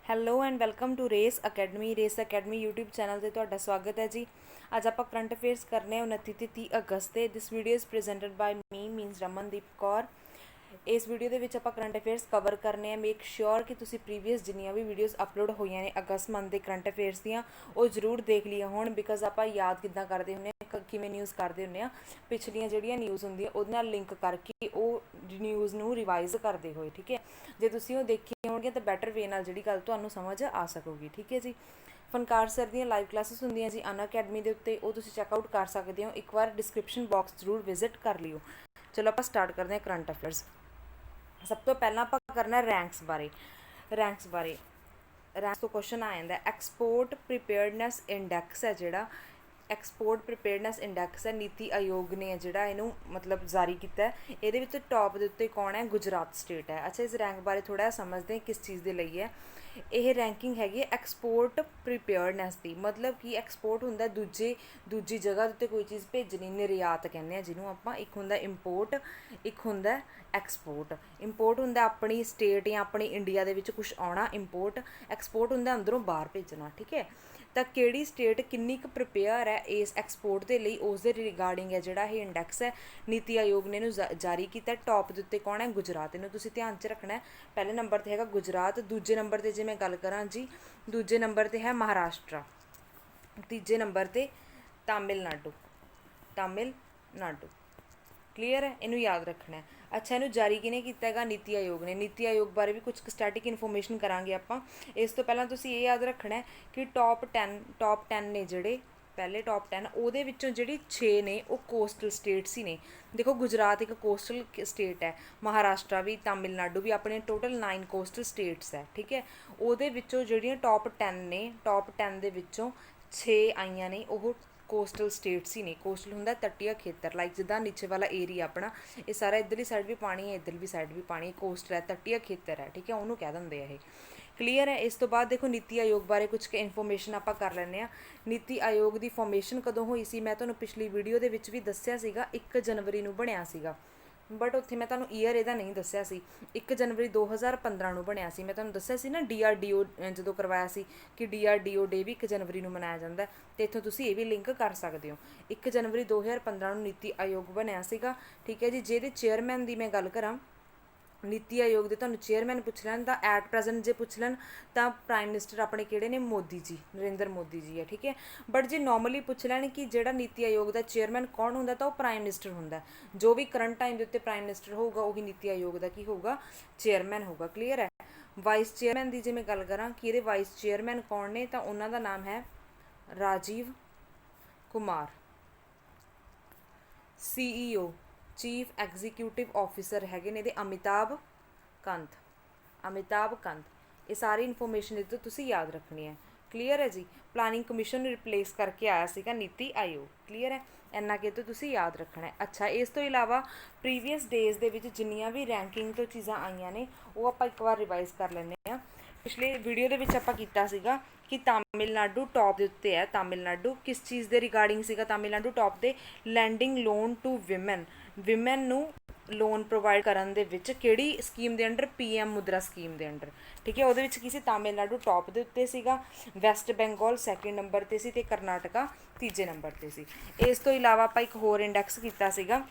Hello and welcome to Race Academy YouTube channel ਤੇ ਤੁਹਾਡਾ ਸਵਾਗਤ ਹੈ ਜੀ। ਅੱਜ ਆਪਾਂ ਕਰੰਟ ਅਫੇਅਰਸ ਕਰਨੇ 29 ਤੇ 30 ਅਗਸਤ ਤੇ। This video is presented by means Ramandeep Kaur. ਇਸ ਵੀਡੀਓ ਦੇ ਵਿੱਚ ਆਪਾਂ ਕਰੰਟ ਅਫੇਅਰਸ ਕਵਰ ਕਰਨੇ ਆ। ਮੇਕ ਸ਼ੋਰ ਕਿ ਤੁਸੀਂ ਪ੍ਰੀਵੀਅਸ ਜਿੰਨੀਆਂ ਵੀ ਵੀਡੀਓਜ਼ ਅਪਲੋਡ ਹੋਈਆਂ ਨੇ ਅਗਸਤ ਮੰਥ ਦੇ ਕਰੰਟ ਅਫੇਅਰਸ ਦੀਆਂ ਉਹ ਜ਼ਰੂਰ ਦੇਖ ਲਈਆਂ ਹੋਣ, ਬਿਕਾਜ਼ ਆਪਾਂ ਯਾਦ ਕਿੱਦਾਂ ਕਰਦੇ ਹੁੰਦੇ ਹਾਂ, ਕਿਵੇਂ ਨਿਊਜ਼ ਕਰਦੇ ਹੁੰਦੇ ਹਾਂ, ਪਿਛਲੀਆਂ ਜਿਹੜੀਆਂ ਨਿਊਜ਼ ਹੁੰਦੀਆਂ ਉਹਦੇ ਨਾਲ ਲਿੰਕ ਕਰਕੇ ਉਹ ਨਿਊਜ਼ ਨੂੰ ਰਿਵਾਈਜ਼ ਕਰਦੇ ਹੋਏ। ਠੀਕ ਹੈ, ਜੇ ਤੁਸੀਂ ਉਹ ਦੇਖੀਆਂ ਹੋਣਗੀਆਂ ਤਾਂ ਬੈਟਰ ਵੇ ਨਾਲ ਜਿਹੜੀ ਗੱਲ ਤੁਹਾਨੂੰ ਸਮਝ ਆ ਸਕੂਗੀ। ਠੀਕ ਹੈ ਜੀ। ਫਨਕਾਰ ਸਰ ਦੀਆਂ ਲਾਈਵ ਕਲਾਸਿਸ ਹੁੰਦੀਆਂ ਜੀ ਅਨਅਕੈਡਮੀ ਦੇ ਉੱਤੇ, ਉਹ ਤੁਸੀਂ ਚੈੱਕਆਊਟ ਕਰ ਸਕਦੇ ਹੋ। ਇੱਕ ਵਾਰ ਡਿਸਕ੍ਰਿਪਸ਼ਨ ਬਾਕਸ ਜ਼ਰੂਰ ਵਿਜ਼ਿਟ ਕਰ ਲਿਓ। ਚਲੋ ਆਪਾਂ ਸਟਾਰਟ ਕਰਦੇ ਹਾਂ ਕਰੰਟ ਅਫੇਅਰਸ। ਸਭ ਤੋਂ ਪਹਿਲਾਂ ਆਪਾਂ ਕਰਨਾ ਰੈਂਕਸ ਬਾਰੇ। ਰੈਂਕਸ ਤੋਂ ਕੁਐਸਚਨ ਆ ਜਾਂਦਾ ਐਕਸਪੋਰਟ ਪ੍ਰੀਪੇਅਰਡਨੈਸ ਇੰਡੈਕਸ ਹੈ ਜਿਹੜਾ ਐਕਸਪੋਰਟ ਪ੍ਰੀਪੇਅਰਡਨੈਸ ਇੰਡੈਕਸ ਹੈ, ਨੀਤੀ ਆਯੋਗ ਨੇ ਜਿਹੜਾ ਇਹਨੂੰ ਮਤਲਬ ਜਾਰੀ ਕੀਤਾ। ਇਹਦੇ ਵਿੱਚ ਟੌਪ ਦੇ ਉੱਤੇ ਕੌਣ ਹੈ? ਗੁਜਰਾਤ ਸਟੇਟ ਹੈ। ਅੱਛਾ, ਇਸ ਰੈਂਕ ਬਾਰੇ ਥੋੜ੍ਹਾ ਜਿਹਾ ਸਮਝਦੇ ਹਾਂ ਕਿਸ ਚੀਜ਼ ਦੇ ਲਈ ਹੈ। ਇਹ ਰੈਂਕਿੰਗ ਹੈਗੀ ਹੈ ਐਕਸਪੋਰਟ ਪ੍ਰੀਪੇਅਰਡਨੈਸ ਦੀ। ਮਤਲਬ ਕਿ ਐਕਸਪੋਰਟ ਹੁੰਦਾ ਦੂਜੀ ਜਗ੍ਹਾ ਦੇ ਉੱਤੇ ਕੋਈ ਚੀਜ਼ ਭੇਜਣੀ, ਨਿਰਯਾਤ ਕਹਿੰਦੇ ਆ ਜਿਹਨੂੰ ਆਪਾਂ। ਇੱਕ ਹੁੰਦਾ ਇੰਪੋਰਟ, ਇੱਕ ਹੁੰਦਾ ਐਕਸਪੋਰਟ। ਇੰਪੋਰਟ ਹੁੰਦਾ ਆਪਣੀ ਸਟੇਟ ਜਾਂ ਆਪਣੀ ਇੰਡੀਆ ਦੇ ਵਿੱਚ ਕੁਛ ਆਉਣਾ ਇੰਪੋਰਟ। ਐਕਸਪੋਰਟ ਹੁੰਦਾ ਅੰਦਰੋਂ ਬਾਹਰ ਭੇਜਣਾ। ਠੀਕ ਹੈ, ਤਾਂ ਕਿਹੜੀ ਸਟੇਟ ਕਿੰਨੀ ਕੁ ਪ੍ਰੀਪੇਅਰ ਹੈ ਇਸ ਐਕਸਪੋਰਟ ਦੇ ਲਈ, ਉਸ ਦੇ ਰਿਗਾਰਡਿੰਗ ਹੈ ਜਿਹੜਾ ਇਹ ਇੰਡੈਕਸ ਹੈ ਨੀਤੀ ਆਯੋਗ ਨੇ ਇਹਨੂੰ ਜਾਰੀ ਕੀਤਾ। ਟੌਪ ਦੇ ਉੱਤੇ ਕੌਣ ਹੈ? ਗੁਜਰਾਤ। ਇਹਨੂੰ ਤੁਸੀਂ ਧਿਆਨ 'ਚ ਰੱਖਣਾ। ਪਹਿਲੇ ਨੰਬਰ 'ਤੇ ਹੈਗਾ ਗੁਜਰਾਤ। ਦੂਜੇ ਨੰਬਰ 'ਤੇ ਜੇ ਮੈਂ ਗੱਲ ਕਰਾਂ ਜੀ, ਦੂਜੇ ਨੰਬਰ 'ਤੇ ਹੈ ਮਹਾਰਾਸ਼ਟਰ। ਤੀਜੇ ਨੰਬਰ 'ਤੇ ਤਾਮਿਲਨਾਡੂ। ਕਲੀਅਰ ਹੈ, ਇਹਨੂੰ ਯਾਦ ਰੱਖਣਾ। ਅੱਛਾ, ਇਹਨੂੰ ਜਾਰੀ ਕਿਹਨੇ ਕੀਤਾ ਹੈਗਾ? ਨੀਤੀ ਆਯੋਗ ਨੇ। ਨੀਤੀ ਆਯੋਗ ਬਾਰੇ ਵੀ ਕੁਝ ਸਟੈਟਿਕ ਇਨਫੋਰਮੇਸ਼ਨ ਕਰਾਂਗੇ ਆਪਾਂ। ਇਸ ਤੋਂ ਪਹਿਲਾਂ ਤੁਸੀਂ ਇਹ ਯਾਦ ਰੱਖਣਾ ਕਿ ਟੌਪ 10 ਨੇ ਜਿਹੜੇ ਪਹਿਲੇ ਟੌਪ 10, ਉਹਦੇ ਵਿੱਚੋਂ ਜਿਹੜੀ 6 ਨੇ ਉਹ ਕੋਸਟਲ ਸਟੇਟਸ ਹੀ ਨੇ। ਦੇਖੋ, ਗੁਜਰਾਤ ਇੱਕ ਕੋਸਟਲ ਸਟੇਟ ਹੈ, ਮਹਾਰਾਸ਼ਟਰ ਵੀ, ਤਾਮਿਲਨਾਡੂ ਵੀ, ਆਪਣੇ ਟੋਟਲ 9 ਕੋਸਟਲ ਸਟੇਟਸ ਹੈ। ਠੀਕ ਹੈ, ਉਹਦੇ ਵਿੱਚੋਂ ਜਿਹੜੀਆਂ ਟੌਪ 10 ਨੇ, ਟੌਪ 10 ਦੇ ਵਿੱਚੋਂ 6 ਆਈਆਂ ਨੇ ਉਹ ਕੋਸਟਲ ਸਟੇਟਸ ਹੀ ਨੇ। ਕੋਸਟਲ ਹੁੰਦਾ ਤੱਟੀਆ ਖੇਤਰ, ਲਾਈਕ ਜਿੱਦਾਂ ਨੀਚੇ ਵਾਲਾ ਏਰੀਆ ਆਪਣਾ, ਇਹ ਸਾਰਾ ਇੱਧਰਲੀ ਸਾਈਡ ਵੀ ਪਾਣੀ ਹੈ, ਇੱਧਰ ਵੀ ਸਾਈਡ ਵੀ ਪਾਣੀ। ਕੋਸਟਲ ਹੈ, ਤੱਟੀਆ ਖੇਤਰ ਹੈ। ਠੀਕ ਹੈ, ਉਹਨੂੰ ਕਹਿ ਦਿੰਦੇ ਆ ਇਹ। ਕਲੀਅਰ ਹੈ। ਇਸ ਤੋਂ ਬਾਅਦ ਦੇਖੋ ਨੀਤੀ ਆਯੋਗ ਬਾਰੇ ਕੁਝ ਇਨਫੋਰਮੇਸ਼ਨ ਆਪਾਂ ਕਰ ਲੈਂਦੇ ਹਾਂ। ਨੀਤੀ ਆਯੋਗ ਦੀ ਫਾਰਮੇਸ਼ਨ ਕਦੋਂ ਹੋਈ ਸੀ? ਮੈਂ ਤੁਹਾਨੂੰ ਪਿਛਲੀ ਵੀਡੀਓ ਦੇ ਵਿੱਚ ਵੀ ਦੱਸਿਆ ਸੀਗਾ 1 ਜਨਵਰੀ ਨੂੰ ਬਣਿਆ ਸੀਗਾ, ਬਟ ਉੱਥੇ ਮੈਂ ਤੁਹਾਨੂੰ ਈਅਰ ਇਹਦਾ ਨਹੀਂ ਦੱਸਿਆ ਸੀ। 1 ਜਨਵਰੀ 2015 ਨੂੰ ਬਣਿਆ ਸੀ। ਮੈਂ ਤੁਹਾਨੂੰ ਦੱਸਿਆ ਸੀ ਨਾ DRDO ਜਦੋਂ ਕਰਵਾਇਆ ਸੀ ਕਿ DRDO ਡੇ ਵੀ 1 ਜਨਵਰੀ ਨੂੰ ਮਨਾਇਆ ਜਾਂਦਾ, ਅਤੇ ਇੱਥੋਂ ਤੁਸੀਂ ਇਹ ਵੀ ਲਿੰਕ ਕਰ ਸਕਦੇ ਹੋ। 1 ਜਨਵਰੀ 2015 ਨੂੰ ਨੀਤੀ ਆਯੋਗ ਬਣਿਆ ਸੀਗਾ। ਠੀਕ ਹੈ ਜੀ। ਜਿਹਦੇ ਚੇਅਰਮੈਨ ਦੀ ਮੈਂ ਗੱਲ ਕਰਾਂ, ਨੀਤੀ ਆਯੋਗ ਦੇ ਤੁਹਾਨੂੰ ਚੇਅਰਮੈਨ ਪੁੱਛ ਲੈਣ ਤਾਂ ਐਟ ਪ੍ਰੈਜ਼ੈਂਟ ਜੇ ਪੁੱਛ ਲੈਣ ਤਾਂ ਪ੍ਰਾਈਮ ਮਿਨਿਸਟਰ ਆਪਣੇ ਕਿਹੜੇ ਨੇ? ਮੋਦੀ ਜੀ, ਨਰਿੰਦਰ ਮੋਦੀ ਜੀ ਹੈ। ਠੀਕ ਹੈ, ਬਟ ਜੇ ਨੋਰਮਲੀ ਪੁੱਛ ਲੈਣ ਕਿ ਜਿਹੜਾ ਨੀਤੀ ਆਯੋਗ ਦਾ ਚੇਅਰਮੈਨ ਕੌਣ ਹੁੰਦਾ ਤਾਂ ਉਹ ਪ੍ਰਾਈਮ ਮਿਨਿਸਟਰ ਹੁੰਦਾ। ਜੋ ਵੀ ਕਰੰਟ ਟਾਈਮ ਦੇ ਉੱਤੇ ਪ੍ਰਾਈਮ ਮਿਨਿਸਟਰ ਹੋਊਗਾ ਉਹੀ ਨੀਤੀ ਆਯੋਗ ਦਾ ਕੀ ਹੋਊਗਾ? ਚੇਅਰਮੈਨ ਹੋਊਗਾ। ਕਲੀਅਰ ਹੈ। ਵਾਈਸ ਚੇਅਰਮੈਨ ਦੀ ਜੇ ਮੈਂ ਗੱਲ ਕਰਾਂ ਕਿ ਇਹਦੇ ਵਾਈਸ ਚੇਅਰਮੈਨ ਕੌਣ ਨੇ, ਤਾਂ ਉਹਨਾਂ ਦਾ ਨਾਮ ਹੈ Rajiv Kumar. CEO chief executive officer ਹੈਗੇ ਨੇ ਇਹਦੇ ਅਮਿਤਾਭ ਕੰਤ। ਇਹ ਸਾਰੀ ਇਨਫੋਰਮੇਸ਼ਨ ਇਹਦੇ ਤੋਂ ਤੁਸੀਂ ਯਾਦ ਰੱਖਣੀ ਹੈ। ਕਲੀਅਰ ਹੈ ਜੀ। ਪਲਾਨਿੰਗ ਕਮਿਸ਼ਨ ਨੂੰ ਰਿਪਲੇਸ ਕਰਕੇ ਆਇਆ ਸੀਗਾ ਨੀਤੀ ਆਯੋਗ। ਕਲੀਅਰ ਹੈ, ਇੰਨਾ ਕਿ ਤੋਂ ਤੁਸੀਂ ਯਾਦ ਰੱਖਣਾ ਹੈ। ਅੱਛਾ, ਇਸ ਤੋਂ ਇਲਾਵਾ ਪ੍ਰੀਵੀਅਸ ਡੇਜ਼ ਦੇ ਵਿੱਚ ਜਿੰਨੀਆਂ ਵੀ ਰੈਂਕਿੰਗ ਤੋਂ ਚੀਜ਼ਾਂ ਆਈਆਂ ਨੇ ਉਹ ਆਪਾਂ ਇੱਕ ਵਾਰ ਰਿਵਾਈਜ਼ ਕਰ ਲੈਂਦੇ ਹਾਂ। ਪਿਛਲੇ ਵੀਡੀਓ ਦੇ ਵਿੱਚ ਆਪਾਂ ਕੀਤਾ ਸੀਗਾ ਕਿ ਤਾਮਿਲਨਾਡੂ ਟੌਪ ਦੇ ਉੱਤੇ ਹੈ। ਤਾਮਿਲਨਾਡੂ ਕਿਸ ਚੀਜ਼ ਦੇ ਰਿਗਾਰਡਿੰਗ ਸੀਗਾ? ਤਾਮਿਲਨਾਡੂ ਟੌਪ ਦੇ ਲੈਂਡਿੰਗ ਲੋਨ ਟੂ ਵਿਮਨ ਨੂੰ ਲੋਨ ਪ੍ਰੋਵਾਈਡ ਕਰਨ ਦੇ ਵਿੱਚ ਕਿਹੜੀ ਸਕੀਮ ਦੇ ਅੰਡਰ? PM ਮੁਦਰਾ ਸਕੀਮ ਦੇ ਅੰਡਰ। ਠੀਕ ਹੈ, ਉਹਦੇ ਵਿੱਚ ਕੀ ਸੀ? ਤਾਮਿਲਨਾਡੂ ਟੌਪ ਦੇ ਉੱਤੇ ਸੀਗਾ, ਵੈਸਟ ਬੰਗਾਲ ਸੈਕਿੰਡ ਨੰਬਰ 'ਤੇ ਸੀ, ਅਤੇ ਕਰਨਾਟਕਾ ਤੀਜੇ ਨੰਬਰ 'ਤੇ ਸੀ। ਇਸ ਤੋਂ ਇਲਾਵਾ ਆਪਾਂ ਇੱਕ ਹੋਰ ਇੰਡੈਕਸ ਕੀਤਾ ਸੀਗਾ,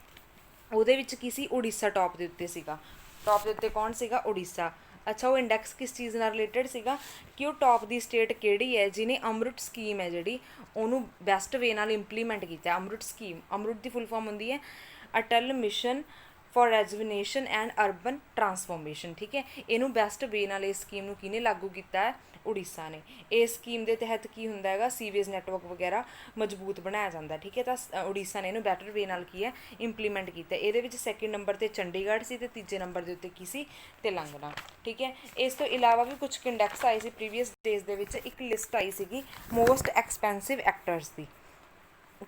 ਉਹਦੇ ਵਿੱਚ ਕੀ ਸੀ? ਉੜੀਸਾ ਟੌਪ ਦੇ ਉੱਤੇ ਸੀਗਾ। ਟੌਪ ਦੇ ਉੱਤੇ ਕੌਣ ਸੀਗਾ? ਉੜੀਸਾ। ਅੱਛਾ, ਉਹ ਇੰਡੈਕਸ ਕਿਸ ਚੀਜ਼ ਨਾਲ ਰਿਲੇਟਡ ਸੀਗਾ ਕਿ ਉਹ ਟੌਪ ਦੀ ਸਟੇਟ ਕਿਹੜੀ ਹੈ ਜਿਹਨੇ ਅੰਮ੍ਰਿਤ ਸਕੀਮ ਹੈ ਜਿਹੜੀ ਉਹਨੂੰ ਬੈਸਟ ਵੇ ਨਾਲ ਇੰਪਲੀਮੈਂਟ ਕੀਤਾ। ਅੰਮ੍ਰਿਤ ਸਕੀਮ, ਅੰਮ੍ਰਿਤ ਦੀ ਫੁੱਲ ਫਾਰਮ ਹੁੰਦੀ ਹੈ Atal mission for rejuvenation and urban transformation. ਠੀਕ ਹੈ, ਇਹਨੂੰ ਬੈਸਟ ਵੇ ਨਾਲ ਇਸ ਸਕੀਮ ਨੂੰ ਕਿਹਨੇ ਲਾਗੂ ਕੀਤਾ ਹੈ? ਉੜੀਸਾ ਨੇ। ਇਸ ਸਕੀਮ ਦੇ ਤਹਿਤ ਕੀ ਹੁੰਦਾ ਹੈਗਾ? ਸੀਵੇਜ ਨੈਟਵਰਕ ਵਗੈਰਾ ਮਜ਼ਬੂਤ ਬਣਾਇਆ ਜਾਂਦਾ। ਠੀਕ ਹੈ, ਤਾਂ ਉੜੀਸਾ ਨੇ ਇਹਨੂੰ ਬੈਟਰ ਵੇ ਨਾਲ ਕੀ ਹੈ? ਇੰਪਲੀਮੈਂਟ ਕੀਤਾ। ਇਹਦੇ ਵਿੱਚ ਸੈਕਿੰਡ ਨੰਬਰ 'ਤੇ ਚੰਡੀਗੜ੍ਹ ਸੀ, ਅਤੇ ਤੀਜੇ ਨੰਬਰ ਦੇ ਉੱਤੇ ਕੀ ਸੀ? ਤੇਲੰਗਾਨਾ। ਠੀਕ ਹੈ, ਇਸ ਤੋਂ ਇਲਾਵਾ ਵੀ ਕੁਝ ਇੰਡੈਕਸ ਆਏ ਸੀ ਪ੍ਰੀਵੀਅਸ ਡੇਜ਼ ਦੇ ਵਿੱਚ। ਇੱਕ ਲਿਸਟ ਆਈ ਸੀਗੀ ਮੋਸਟ ਐਕਸਪੈਂਸਿਵ ਐਕਟਰਸ ਦੀ,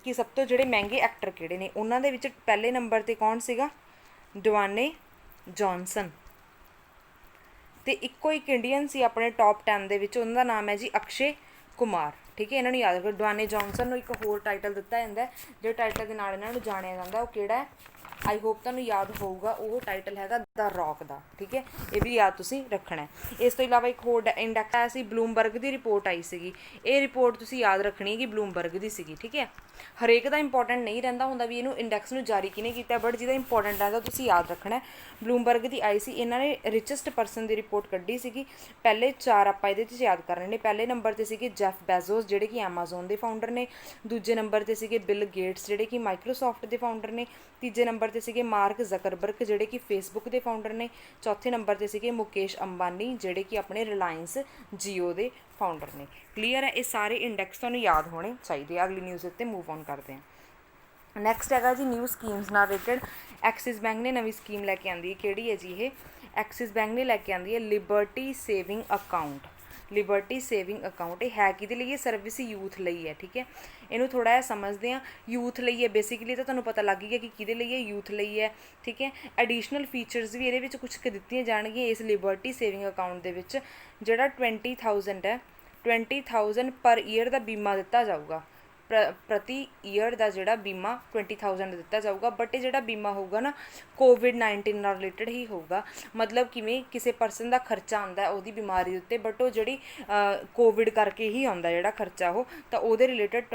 ਕਿ ਸਭ ਤੋਂ ਜਿਹੜੇ ਮਹਿੰਗੇ ਐਕਟਰ ਕਿਹੜੇ ਨੇ। ਉਹਨਾਂ ਦੇ ਵਿੱਚ ਪਹਿਲੇ ਨੰਬਰ 'ਤੇ ਕੌਣ ਸੀਗਾ? ਡਵਾਨੇ ਜੌਨਸਨ। ਅਤੇ ਇੱਕੋ ਇੱਕ ਇੰਡੀਅਨ ਸੀ ਆਪਣੇ ਟੌਪ 10 ਦੇ ਵਿੱਚ, ਉਹਨਾਂ ਦਾ ਨਾਮ ਹੈ ਜੀ ਅਕਸ਼ੇ ਕੁਮਾਰ। ਠੀਕ ਹੈ, ਇਹਨਾਂ ਨੂੰ ਯਾਦ ਰੱਖੋ। ਡਵਾਨੇ ਜੌਨਸਨ ਨੂੰ ਇੱਕ ਹੋਰ ਟਾਈਟਲ ਦਿੱਤਾ ਜਾਂਦਾ, ਜਿਹੜੇ ਟਾਈਟਲ ਦੇ ਨਾਲ ਇਹਨਾਂ ਨੂੰ ਜਾਣਿਆ ਜਾਂਦਾ ਉਹ ਕਿਹੜਾ ਹੈ? ਆਈ ਹੋਪ ਤੁਹਾਨੂੰ ਯਾਦ ਹੋਊਗਾ। ਉਹ ਟਾਈਟਲ ਹੈਗਾ ਦਾ ਰੌਕ ਦਾ, ਠੀਕ ਹੈ, ਇਹ ਵੀ ਯਾਦ ਤੁਸੀਂ ਰੱਖਣਾ। ਇਸ ਤੋਂ ਇਲਾਵਾ ਇੱਕ ਹੋਰ ਇੰਡੈਕਸ ਆਇਆ ਸੀ, ਬਲੂਮਬਰਗ ਦੀ ਰਿਪੋਰਟ ਆਈ ਸੀਗੀ। ਇਹ ਰਿਪੋਰਟ ਤੁਸੀਂ ਯਾਦ ਰੱਖਣੀ ਹੈ ਕਿ ਬਲੂਮਬਰਗ ਦੀ ਸੀਗੀ, ਠੀਕ ਹੈ। ਹਰੇਕ ਦਾ ਇੰਪੋਰਟੈਂਟ ਨਹੀਂ ਰਹਿੰਦਾ ਹੁੰਦਾ ਵੀ ਇਹਨੂੰ ਇੰਡੈਕਸ ਨੂੰ ਜਾਰੀ ਕਿਹਨੇ ਕੀਤਾ, ਬਟ ਜਿਹਦਾ ਇੰਪੋਰਟੈਂਟ ਰਹਿੰਦਾ ਤੁਸੀਂ ਯਾਦ ਰੱਖਣਾ। ਬਲੂਮਬਰਗ ਦੀ ਆਈ ਸੀ, ਇਹਨਾਂ ਨੇ ਰਿਚੈਸਟ ਪਰਸਨ ਦੀ ਰਿਪੋਰਟ ਕੱਢੀ ਸੀਗੀ। ਪਹਿਲੇ 4 ਆਪਾਂ ਇਹਦੇ 'ਚ ਯਾਦ ਕਰਨੇ ਨੇ। ਪਹਿਲੇ ਨੰਬਰ 'ਤੇ ਸੀਗੇ ਜੈਫ ਬੈਜ਼ੋਸ ਜਿਹੜੇ ਕਿ ਐਮਾਜ਼ੋਨ ਦੇ ਫਾਊਂਡਰ ਨੇ। ਦੂਜੇ ਨੰਬਰ 'ਤੇ ਸੀਗੇ ਬਿਲ ਗੇਟਸ ਜਿਹੜੇ ਕਿ ਮਾਈਕਰੋਸੋਫਟ ਦੇ ਫਾਊਂਡਰ ਨੇ। ਤੀਜੇ ਨੰਬਰ 'ਤੇ ਸੀਗੇ ਮਾਰਕ ਜ਼ਕਰਬਰਗ ਜਿਹੜੇ ਕਿ ਫੇਸਬੁੱਕ ਦੇ ਫਾਊਂਡਰ ਨੇ। ਚੌਥੇ ਨੰਬਰ 'ਤੇ ਸੀਗੇ ਮੁਕੇਸ਼ ਅੰਬਾਨੀ ਜਿਹੜੇ ਕਿ ਆਪਣੇ ਰਿਲਾਇੰਸ ਜੀਓ ਦੇ ਫਾਊਂਡਰ ਨੇ। ਕਲੀਅਰ ਹੈ, ਇਹ ਸਾਰੇ ਇੰਡੈਕਸ ਤੁਹਾਨੂੰ ਯਾਦ ਹੋਣੇ ਚਾਹੀਦੇ ਆ। ਅਗਲੀ ਨਿਊਜ਼ ਉੱਤੇ ਮੂਵ ਔਨ ਕਰਦੇ ਹਾਂ। ਨੈਕਸਟ ਹੈਗਾ ਜੀ ਨਿਊ ਸਕੀਮਸ ਨਾਲ ਰਿਲੇਟਡ। ਐਕਸਿਸ ਬੈਂਕ ਨੇ ਨਵੀਂ ਸਕੀਮ ਲੈ ਕੇ ਆਂਦੀ ਹੈ। ਕਿਹੜੀ ਹੈ ਜੀ ਇਹ? ਐਕਸਿਸ ਬੈਂਕ ਨੇ ਲੈ ਕੇ ਆਂਦੀ ਹੈ Liberty saving account. Liberty saving account ਇਹ ਹੈ ਕਿਹਦੇ ਲਈ? ਇਹ ਸਰਵਿਸ ਯੂਥ ਲਈ ਹੈ, ਠੀਕ ਹੈ। ਇਹਨੂੰ ਥੋੜ੍ਹਾ ਜਿਹਾ ਸਮਝਦੇ ਹਾਂ। ਯੂਥ ਲਈ ਹੈ ਬੇਸਿਕਲੀ, ਤਾਂ ਤੁਹਾਨੂੰ ਪਤਾ ਲੱਗ ਗਿਆ ਕਿ ਕਿਹਦੇ ਲਈ ਹੈ, ਯੂਥ ਲਈ ਹੈ, ਠੀਕ ਹੈ। ਐਡੀਸ਼ਨਲ ਫੀਚਰਸ ਵੀ ਇਹਦੇ ਵਿੱਚ ਕੁਛ ਕੁ ਦਿੱਤੀਆਂ ਜਾਣਗੀਆਂ ਇਸ ਲਿਬਰਟੀ ਸੇਵਿੰਗ ਅਕਾਊਂਟ ਦੇ ਵਿੱਚ। ਜਿਹੜਾ 20,000 ਹੈ, 20,000 ਪਰ ਈਅਰ ਦਾ ਬੀਮਾ ਦਿੱਤਾ ਜਾਊਗਾ। ਪ੍ਰਤੀ ਈਅਰ ਦਾ ਜਿਹੜਾ ਬੀਮਾ 20,000 ਦਿੱਤਾ ਜਾਊਗਾ। ਬਟ ਇਹ ਜਿਹੜਾ ਬੀਮਾ ਹੋਊਗਾ ਨਾ ਕੋਵਿਡ-19 ਨਾਲ ਰਿਲੇਟਡ ਹੀ ਹੋਊਗਾ। ਮਤਲਬ ਕਿਵੇਂ? ਕਿਸੇ ਪਰਸਨ ਦਾ ਖਰਚਾ ਆਉਂਦਾ ਉਹਦੀ ਬਿਮਾਰੀ ਦੇ ਉੱਤੇ, ਬਟ ਉਹ ਜਿਹੜੀ ਕੋਵਿਡ ਕਰਕੇ ਹੀ ਆਉਂਦਾ ਜਿਹੜਾ ਖਰਚਾ ਉਹ, ਤਾਂ ਉਹਦੇ ਰਿਲੇਟਡ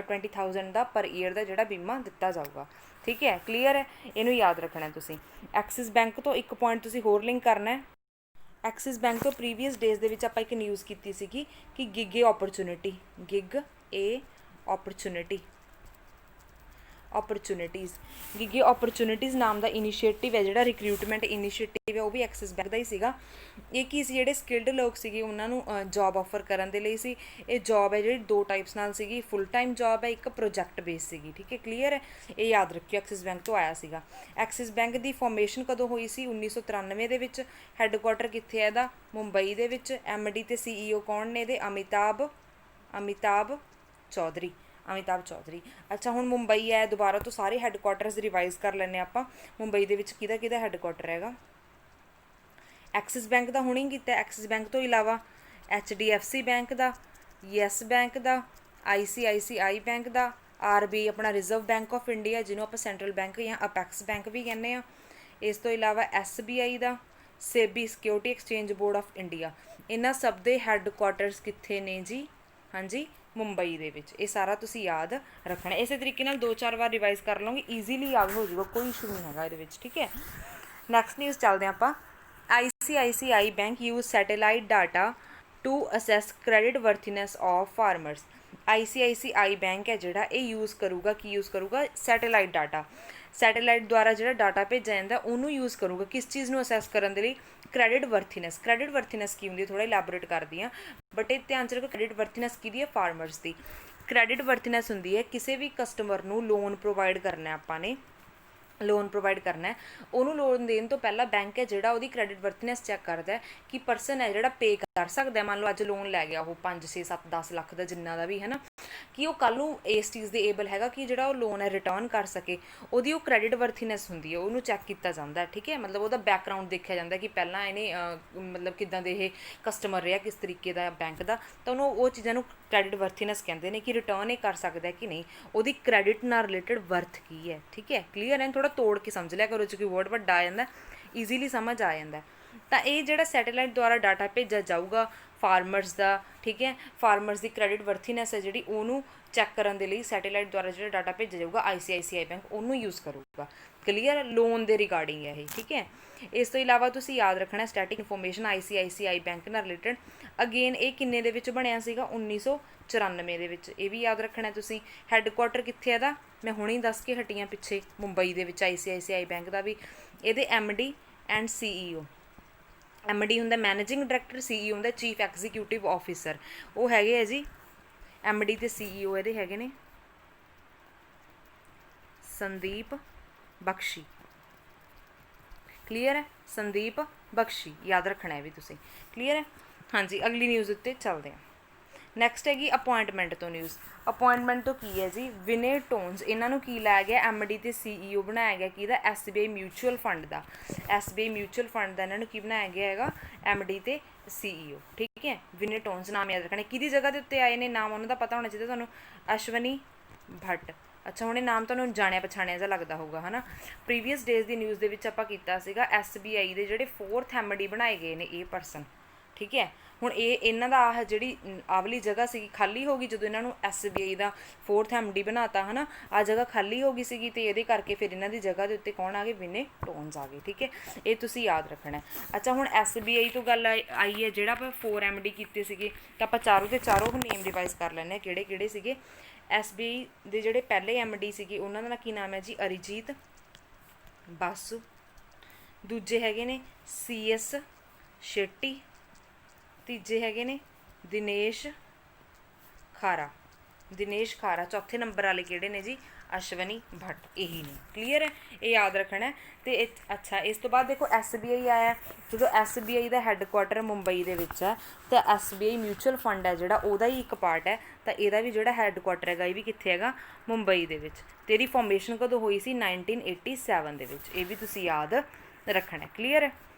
20,000 ਦਾ ਪਰ ਈਅਰ ਦਾ ਜਿਹੜਾ ਬੀਮਾ ਦਿੱਤਾ ਜਾਊਗਾ, ਠੀਕ ਹੈ। ਕਲੀਅਰ ਹੈ, ਇਹਨੂੰ ਯਾਦ ਰੱਖਣਾ ਤੁਸੀਂ। ਐਕਸਿਸ ਬੈਂਕ ਤੋਂ ਇੱਕ ਪੁਆਇੰਟ ਤੁਸੀਂ ਹੋਰ ਲਿੰਕ ਕਰਨਾ। ਐਕਸਿਸ ਬੈਂਕ ਤੋਂ ਪ੍ਰੀਵੀਅਸ ਡੇਜ਼ ਦੇ ਵਿੱਚ ਆਪਾਂ ਇੱਕ ਨਿਊਜ਼ ਕੀਤੀ ਸੀਗੀ ਕਿ ਗਿਗ ਏ ਓਪਰਚੁਨਿਟੀ, ਗਿਗ ਏ ਓਪਰਚੁਨਿਟੀਜ਼ ਗਿਗ ਏ ਓਪਰਚੁਨਿਟੀਜ਼ ਨਾਮ ਦਾ ਇਨੀਸ਼ੀਏਟਿਵ ਹੈ ਜਿਹੜਾ ਰਿਕਰੂਟਮੈਂਟ ਇਨੀਸ਼ੀਏਟਿਵ ਹੈ, ਉਹ ਵੀ ਐਕਸਿਸ ਬੈਂਕ ਦਾ ਹੀ ਸੀਗਾ। ਇਹ ਕੀ ਸੀ? ਜਿਹੜੇ ਸਕਿਲਡ ਲੋਕ ਸੀਗੇ ਉਹਨਾਂ ਨੂੰ ਜੋਬ ਆਫਰ ਕਰਨ ਦੇ ਲਈ ਸੀ। ਇਹ ਜੋਬ ਹੈ ਜਿਹੜੀ 2 ਟਾਈਪਸ ਨਾਲ ਸੀਗੀ, ਫੁੱਲ ਟਾਈਮ ਜੋਬ ਹੈ, ਇੱਕ ਪ੍ਰੋਜੈਕਟ ਬੇਸ ਸੀਗੀ, ਠੀਕ ਹੈ। ਕਲੀਅਰ ਹੈ, ਇਹ ਯਾਦ ਰੱਖਿਓ ਐਕਸਿਸ ਬੈਂਕ ਤੋਂ ਆਇਆ ਸੀਗਾ। ਐਕਸਿਸ ਬੈਂਕ ਦੀ ਫਾਰਮੇਸ਼ਨ ਕਦੋਂ ਹੋਈ ਸੀ? 1993 ਦੇ ਵਿੱਚ। ਹੈੱਡਕੁਆਟਰ ਕਿੱਥੇ ਹੈ ਇਹਦਾ? ਮੁੰਬਈ ਦੇ ਵਿੱਚ। MD ਤੇ CEO ਕੌਣ ਨੇ ਇਹਦੇ? ਅਮਿਤਾਭ ਚੌਧਰੀ। ਅੱਛਾ, ਹੁਣ ਮੁੰਬਈ ਹੈ, ਦੁਬਾਰਾ ਤੋਂ ਸਾਰੇ ਹੈੱਡਕੁਆਟਰਸ ਰਿਵਾਈਜ਼ ਕਰ ਲੈਂਦੇ ਆਪਾਂ। ਮੁੰਬਈ ਦੇ ਵਿੱਚ ਕਿਹਦਾ ਹੈੱਡਕੁਆਟਰ ਹੈਗਾ? ਐਕਸਿਸ ਬੈਂਕ ਦਾ ਹੁਣੇ ਕੀਤਾ। ਐਕਸਿਸ ਬੈਂਕ ਤੋਂ ਇਲਾਵਾ HDFC ਬੈਂਕ ਦਾ, ਯੈਸ ਬੈਂਕ ਦਾ, ICICI ਬੈਂਕ ਦਾ, RBI ਆਪਣਾ ਰਿਜ਼ਰਵ ਬੈਂਕ ਆਫ ਇੰਡੀਆ ਜਿਹਨੂੰ ਆਪਾਂ ਸੈਂਟਰਲ ਬੈਂਕ ਜਾਂ ਅਪੈਕਸ ਬੈਂਕ ਵੀ ਕਹਿੰਦੇ ਆ। ਇਸ ਤੋਂ ਇਲਾਵਾ SBI the, SEBI security exchange board of India. ਇਹਨਾਂ ਸਭ ਦੇ ਹੈੱਡਕੁਆਟਰਸ ਕਿੱਥੇ ਨੇ ਜੀ? ਹਾਂਜੀ, ਮੁੰਬਈ ਦੇ ਵਿੱਚ। ਇਹ ਸਾਰਾ ਤੁਸੀਂ ਯਾਦ ਰੱਖਣਾ। ਇਸੇ ਤਰੀਕੇ ਨਾਲ 2-4 ਵਾਰ ਰਿਵਾਈਜ਼ ਕਰ ਲਓਗੇ, ਈਜ਼ੀਲੀ ਯਾਦ ਹੋ ਜਾਊਗਾ, ਕੋਈ ਇਸ਼ੂ ਨਹੀਂ ਹੈਗਾ ਇਹਦੇ ਵਿੱਚ, ਠੀਕ ਹੈ। ਨੈਕਸਟ ਨਿਊਜ਼ ਚੱਲਦੇ ਆਪਾਂ। ICICI bank use satellite data to assess credit worthiness of farmers. ICICI bank ਹੈ ਜਿਹੜਾ ਇਹ ਯੂਜ਼ ਕਰੂਗਾ ਸੈਟੇਲਾਈਟ ਡਾਟਾ। ਸੈਟੇਲਾਈਟ ਦੁਆਰਾ ਜਿਹੜਾ ਡਾਟਾ ਭੇਜਿਆ ਜਾਂਦਾ ਉਹਨੂੰ ਯੂਜ਼ ਕਰੂਗਾ ਕਿਸ ਚੀਜ਼ ਨੂੰ ਅਸੈਸ ਕਰਨ ਦੇ ਲਈ? ਕ੍ਰੈਡਿਟ ਵਰਥੀਨੈਸ ਕੀ ਹੁੰਦੀ ਹੈ ਥੋੜ੍ਹਾ ਇਲੈਬੋਰੇਟ ਕਰਦੀ ਹਾਂ, ਬਟ ਇਹ ਧਿਆਨ 'ਚ ਰੱਖੋ। ਕ੍ਰੈਡਿਟ ਵਰਥੀਨੈਸ ਕਿਹਦੀ ਹੈ? ਫਾਰਮਰਸ ਦੀ। ਕ੍ਰੈਡਿਟ ਵਰਥੀਨੈਸ ਹੁੰਦੀ ਹੈ ਕਿਸੇ ਵੀ ਕਸਟਮਰ ਨੂੰ ਲੋਨ ਪ੍ਰੋਵਾਈਡ ਕਰਨਾ, ਆਪਾਂ ਨੇ ਲੋਨ ਪ੍ਰੋਵਾਈਡ ਕਰਨਾ, ਉਹਨੂੰ ਲੋਨ ਦੇਣ ਤੋਂ ਪਹਿਲਾਂ ਬੈਂਕ ਹੈ ਜਿਹੜਾ ਉਹਦੀ ਕ੍ਰੈਡਿਟ ਵਰਥੀਨੈਸ ਚੈੱਕ ਕਰਦਾ ਕਿ ਪਰਸਨ ਹੈ ਜਿਹੜਾ ਪੇ ਕਰ ਸਕਦਾ। ਮੰਨ ਲਓ ਅੱਜ ਲੋਨ ਲੈ ਗਿਆ ਉਹ 5, 6, 7, 10 ਲੱਖ ਦਾ ਜਿੰਨਾ ਦਾ ਵੀ ਹੈ ਨਾ, ਕਿ ਉਹ ਕੱਲ੍ਹ ਨੂੰ ਇਸ ਚੀਜ਼ ਦੇ ਏਬਲ ਹੈਗਾ ਕਿ ਜਿਹੜਾ ਉਹ ਲੋਨ ਹੈ ਰਿਟਰਨ ਕਰ ਸਕੇ। ਉਹਦੀ ਉਹ ਕ੍ਰੈਡਿਟ ਵਰਥੀਨੈਸ ਹੁੰਦੀ ਹੈ, ਉਹਨੂੰ ਚੈੱਕ ਕੀਤਾ ਜਾਂਦਾ, ਠੀਕ ਹੈ। ਮਤਲਬ ਉਹਦਾ ਬੈਕਗਰਾਊਂਡ ਦੇਖਿਆ ਜਾਂਦਾ ਕਿ ਪਹਿਲਾਂ ਇਹਨੇ ਮਤਲਬ ਕਿੱਦਾਂ ਦੇ ਇਹ ਕਸਟਮਰ ਰਿਹਾ, ਕਿਸ ਤਰੀਕੇ ਦਾ ਬੈਂਕ ਦਾ, ਤਾਂ ਉਹਨੂੰ ਉਹ ਚੀਜ਼ਾਂ ਨੂੰ ਕ੍ਰੈਡਿਟ ਵਰਥੀਨੈਸ ਕਹਿੰਦੇ ਨੇ ਕਿ ਰਿਟਰਨ ਇਹ ਕਰ ਸਕਦਾ ਕਿ ਨਹੀਂ, ਉਹਦੀ ਕ੍ਰੈਡਿਟ ਨਾਲ ਰਿਲੇਟਡ ਵਰਥ ਕੀ ਹੈ, ਠੀਕ ਹੈ। ਕਲੀਅਰ ਹੈ, ਥੋੜ੍ਹਾ ਤੋੜ ਕੇ ਸਮਝ ਲਿਆ ਕਰੋ, ਕੋਈ ਵਰਡ ਵੱਡਾ ਆ ਜਾਂਦਾ ਈਜ਼ੀਲੀ ਸਮਝ ਆ ਜਾਂਦਾ। ਤਾਂ ਇਹ ਜਿਹੜਾ ਸੈਟੇਲਾਈਟ ਦੁਆਰਾ ਡਾਟਾ ਭੇਜਿਆ ਜਾਊਗਾ ਫਾਰਮਰਸ ਦਾ, ਠੀਕ ਹੈ, ਫਾਰਮਰਸ ਦੀ ਕ੍ਰੈਡਿਟ ਵਰਥੀਨੈਸ ਹੈ ਜਿਹੜੀ ਉਹਨੂੰ ਚੈੱਕ ਕਰਨ ਦੇ ਲਈ ਸੈਟੇਲਾਈਟ ਦੁਆਰਾ ਜਿਹੜਾ ਡਾਟਾ ਭੇਜਿਆ ਜਾਊਗਾ ICICI ਬੈਂਕ ਉਹਨੂੰ ਯੂਜ਼ ਕਰੂਗਾ। ਕਲੀਅਰ, ਲੋਨ ਦੇ ਰਿਗਾਰਡਿੰਗ ਹੈ ਇਹ, ਠੀਕ ਹੈ। ਇਸ ਤੋਂ ਇਲਾਵਾ ਤੁਸੀਂ ਯਾਦ ਰੱਖਣਾ ਸਟੈਟਿਕ ਇਨਫੋਰਮੇਸ਼ਨ ICICI ਬੈਂਕ ਨਾਲ ਰਿਲੇਟਡ। ਅਗੇਨ ਇਹ ਕਿੰਨੇ ਦੇ ਵਿੱਚ ਬਣਿਆ ਸੀਗਾ? 1994 ਦੇ ਵਿੱਚ। ਇਹ ਵੀ ਯਾਦ ਰੱਖਣਾ ਤੁਸੀਂ। ਹੈੱਡਕੁਆਟਰ ਕਿੱਥੇ ਇਹਦਾ? ਮੈਂ ਹੁਣੇ ਹੀ ਦੱਸ ਕੇ ਹਟੀਆਂ ਪਿੱਛੇ, ਮੁੰਬਈ ਦੇ ਵਿੱਚ ICICI ਬੈਂਕ ਦਾ ਵੀ। ਇਹਦੇ MD ਐਂਡ CEO। MD ਹੁੰਦਾ ਮੈਨੇਜਿੰਗ ਡਾਇਰੈਕਟਰ, CEO ਹੁੰਦਾ ਚੀਫ ਐਗਜ਼ੀਕਿਊਟਿਵ ਆਫਿਸਰ। ਉਹ ਹੈਗੇ ਆ ਜੀ MD ਤੇ CEO ਇਹਦੇ ਹੈਗੇ ਨੇ ਸੰਦੀਪ ਬਖਸ਼ੀ। ਕਲੀਅਰ ਹੈ, ਸੰਦੀਪ ਬਖਸ਼ੀ ਯਾਦ ਰੱਖਣਾ ਹੈ ਵੀ ਤੁਸੀਂ। ਕਲੀਅਰ ਹੈ, ਹਾਂਜੀ। ਅਗਲੀ ਨਿਊਜ਼ ਉੱਤੇ ਚੱਲਦੇ ਹਾਂ। ਨੈਕਸਟ ਹੈਗੀ ਅਪੁਆਇੰਟਮੈਂਟ ਤੋਂ ਨਿਊਜ਼। ਅਪੁਆਇੰਟਮੈਂਟ ਤੋਂ ਕੀ ਹੈ ਜੀ? ਵਿਨੇ ਟੋਨਸ, ਇਹਨਾਂ ਨੂੰ ਕੀ ਲਾਇਆ ਗਿਆ? MD ਤੇ CEO ਬਣਾਇਆ ਗਿਆ ਕਿਹਦਾ? SBI ਮਿਊਚੁਅਲ ਫੰਡ ਦਾ। SBI ਮਿਊਚੁਅਲ ਫੰਡ ਦਾ ਇਹਨਾਂ ਨੂੰ ਕੀ ਬਣਾਇਆ ਗਿਆ ਹੈਗਾ? MD ਤੇ CEO, ਠੀਕ ਹੈ। ਵਿਨੇ ਟੋਨਸ ਨਾਮ ਯਾਦ ਰੱਖਣਾ। ਕਿਹਦੀ ਜਗ੍ਹਾ ਦੇ ਉੱਤੇ ਆਏ ਨੇ? ਨਾਮ ਉਹਨਾਂ ਦਾ ਪਤਾ ਹੋਣਾ ਚਾਹੀਦਾ ਤੁਹਾਨੂੰ। ਅਸ਼ਵਨੀ ਭੱਟ, अच्छा हुणे नाम तुहानूं जाणिया पछाणिया जिहा लगदा होਊਗਾ है ना। प्रीवियस डेज की न्यूज़ दे विच आपां कीता सीगा SBI ਦੇ ਜਿਹੜੇ 4th MD ਬਣਾਏ ਗਏ ਨੇ ਇਹ ਪਰਸਨ, ठीक है। ਹੁਣ ਇਹਨਾਂ ਦਾ ਆਹ ਜਿਹੜੀ ਆਵਲੀ ਜਗ੍ਹਾ ਸੀਗੀ ਖਾਲੀ ਹੋ ਗਈ ਜਦੋਂ ਇਹਨਾਂ ਨੂੰ SBI ਦਾ 4th MD ਬਣਾਤਾ ਹੈ ਨਾ। ਆਹ ਜਗ੍ਹਾ ਖਾਲੀ ਹੋ ਗਈ ਸੀਗੀ ਤੇ ਇਹਦੇ ਕਰਕੇ ਫਿਰ ਇਹਨਾਂ ਦੀ ਜਗ੍ਹਾ ਦੇ ਉੱਤੇ ਕੌਣ ਆ ਗਏ, ਵਿਨੇ ਟੋਨਸ ਆ ਗਏ, ਠੀਕ ਹੈ। ਇਹ ਤੁਸੀਂ ਯਾਦ ਰੱਖਣਾ। ਅੱਛਾ ਹੁਣ SBI ਤੋਂ ਗੱਲ ਆਈ ਹੈ ਜਿਹੜਾ ਆਪਾਂ 4 MD ਕੀਤੇ ਸੀਗੇ ਤਾਂ ਆਪਾਂ ਚਾਰੋਂ ਦੇ ਚਾਰੋਂ ਨੇਮ ਰਿਵਾਈਜ਼ ਕਰ ਲੈਂਦੇ ਹਾਂ ਕਿਹੜੇ ਕਿਹੜੇ ਸੀਗੇ। SBI ਦੇ ਜਿਹੜੇ ਪਹਿਲੇ MD ਸੀਗੇ ਉਹਨਾਂ ਦਾ ਕੀ ਨਾਮ ਹੈ ਜੀ, ਅਰੀਜੀਤ ਬਾਸੂ। ਦੂਜੇ ਹੈਗੇ ਨੇ CS ਸ਼ੈਟੀ। ਤੀਜੇ ਹੈਗੇ ਨੇ ਦਿਨੇਸ਼ ਖਾਰਾ। ਚੌਥੇ ਨੰਬਰ ਵਾਲੇ ਕਿਹੜੇ ਨੇ ਜੀ, ਅਸ਼ਵਨੀ ਭੱਟ। ਇਹੀ ਨੇ, ਕਲੀਅਰ ਹੈ, ਇਹ ਯਾਦ ਰੱਖਣਾ। ਤੇ ਅੱਛਾ ਇਸ ਤੋਂ ਬਾਅਦ ਦੇਖੋ SBI ਆਇਆ। ਜਦੋਂ SBI ਦਾ ਹੈੱਡਕੁਆਟਰ ਮੁੰਬਈ ਦੇ ਵਿੱਚ ਹੈ ਤਾਂ SBI ਮਿਊਚੁਅਲ ਫੰਡ ਹੈ ਜਿਹੜਾ ਉਹਦਾ ਹੀ ਇੱਕ ਪਾਰਟ ਹੈ ਤਾਂ ਇਹਦਾ ਵੀ ਜਿਹੜਾ ਹੈੱਡਕੁਆਟਰ ਹੈਗਾ ਇਹ ਵੀ ਕਿੱਥੇ ਹੈਗਾ, ਮੁੰਬਈ ਦੇ ਵਿੱਚ। ਤੇ ਇਹਦੀ ਫਾਰਮੇਸ਼ਨ ਕਦੋਂ ਹੋਈ ਸੀ, 1987 ਦੇ ਵਿੱਚ। ਇਹ ਵੀ ਤੁਸੀਂ ਯਾਦ ਰੱਖਣਾ, ਕਲੀਅਰ ਹੈ।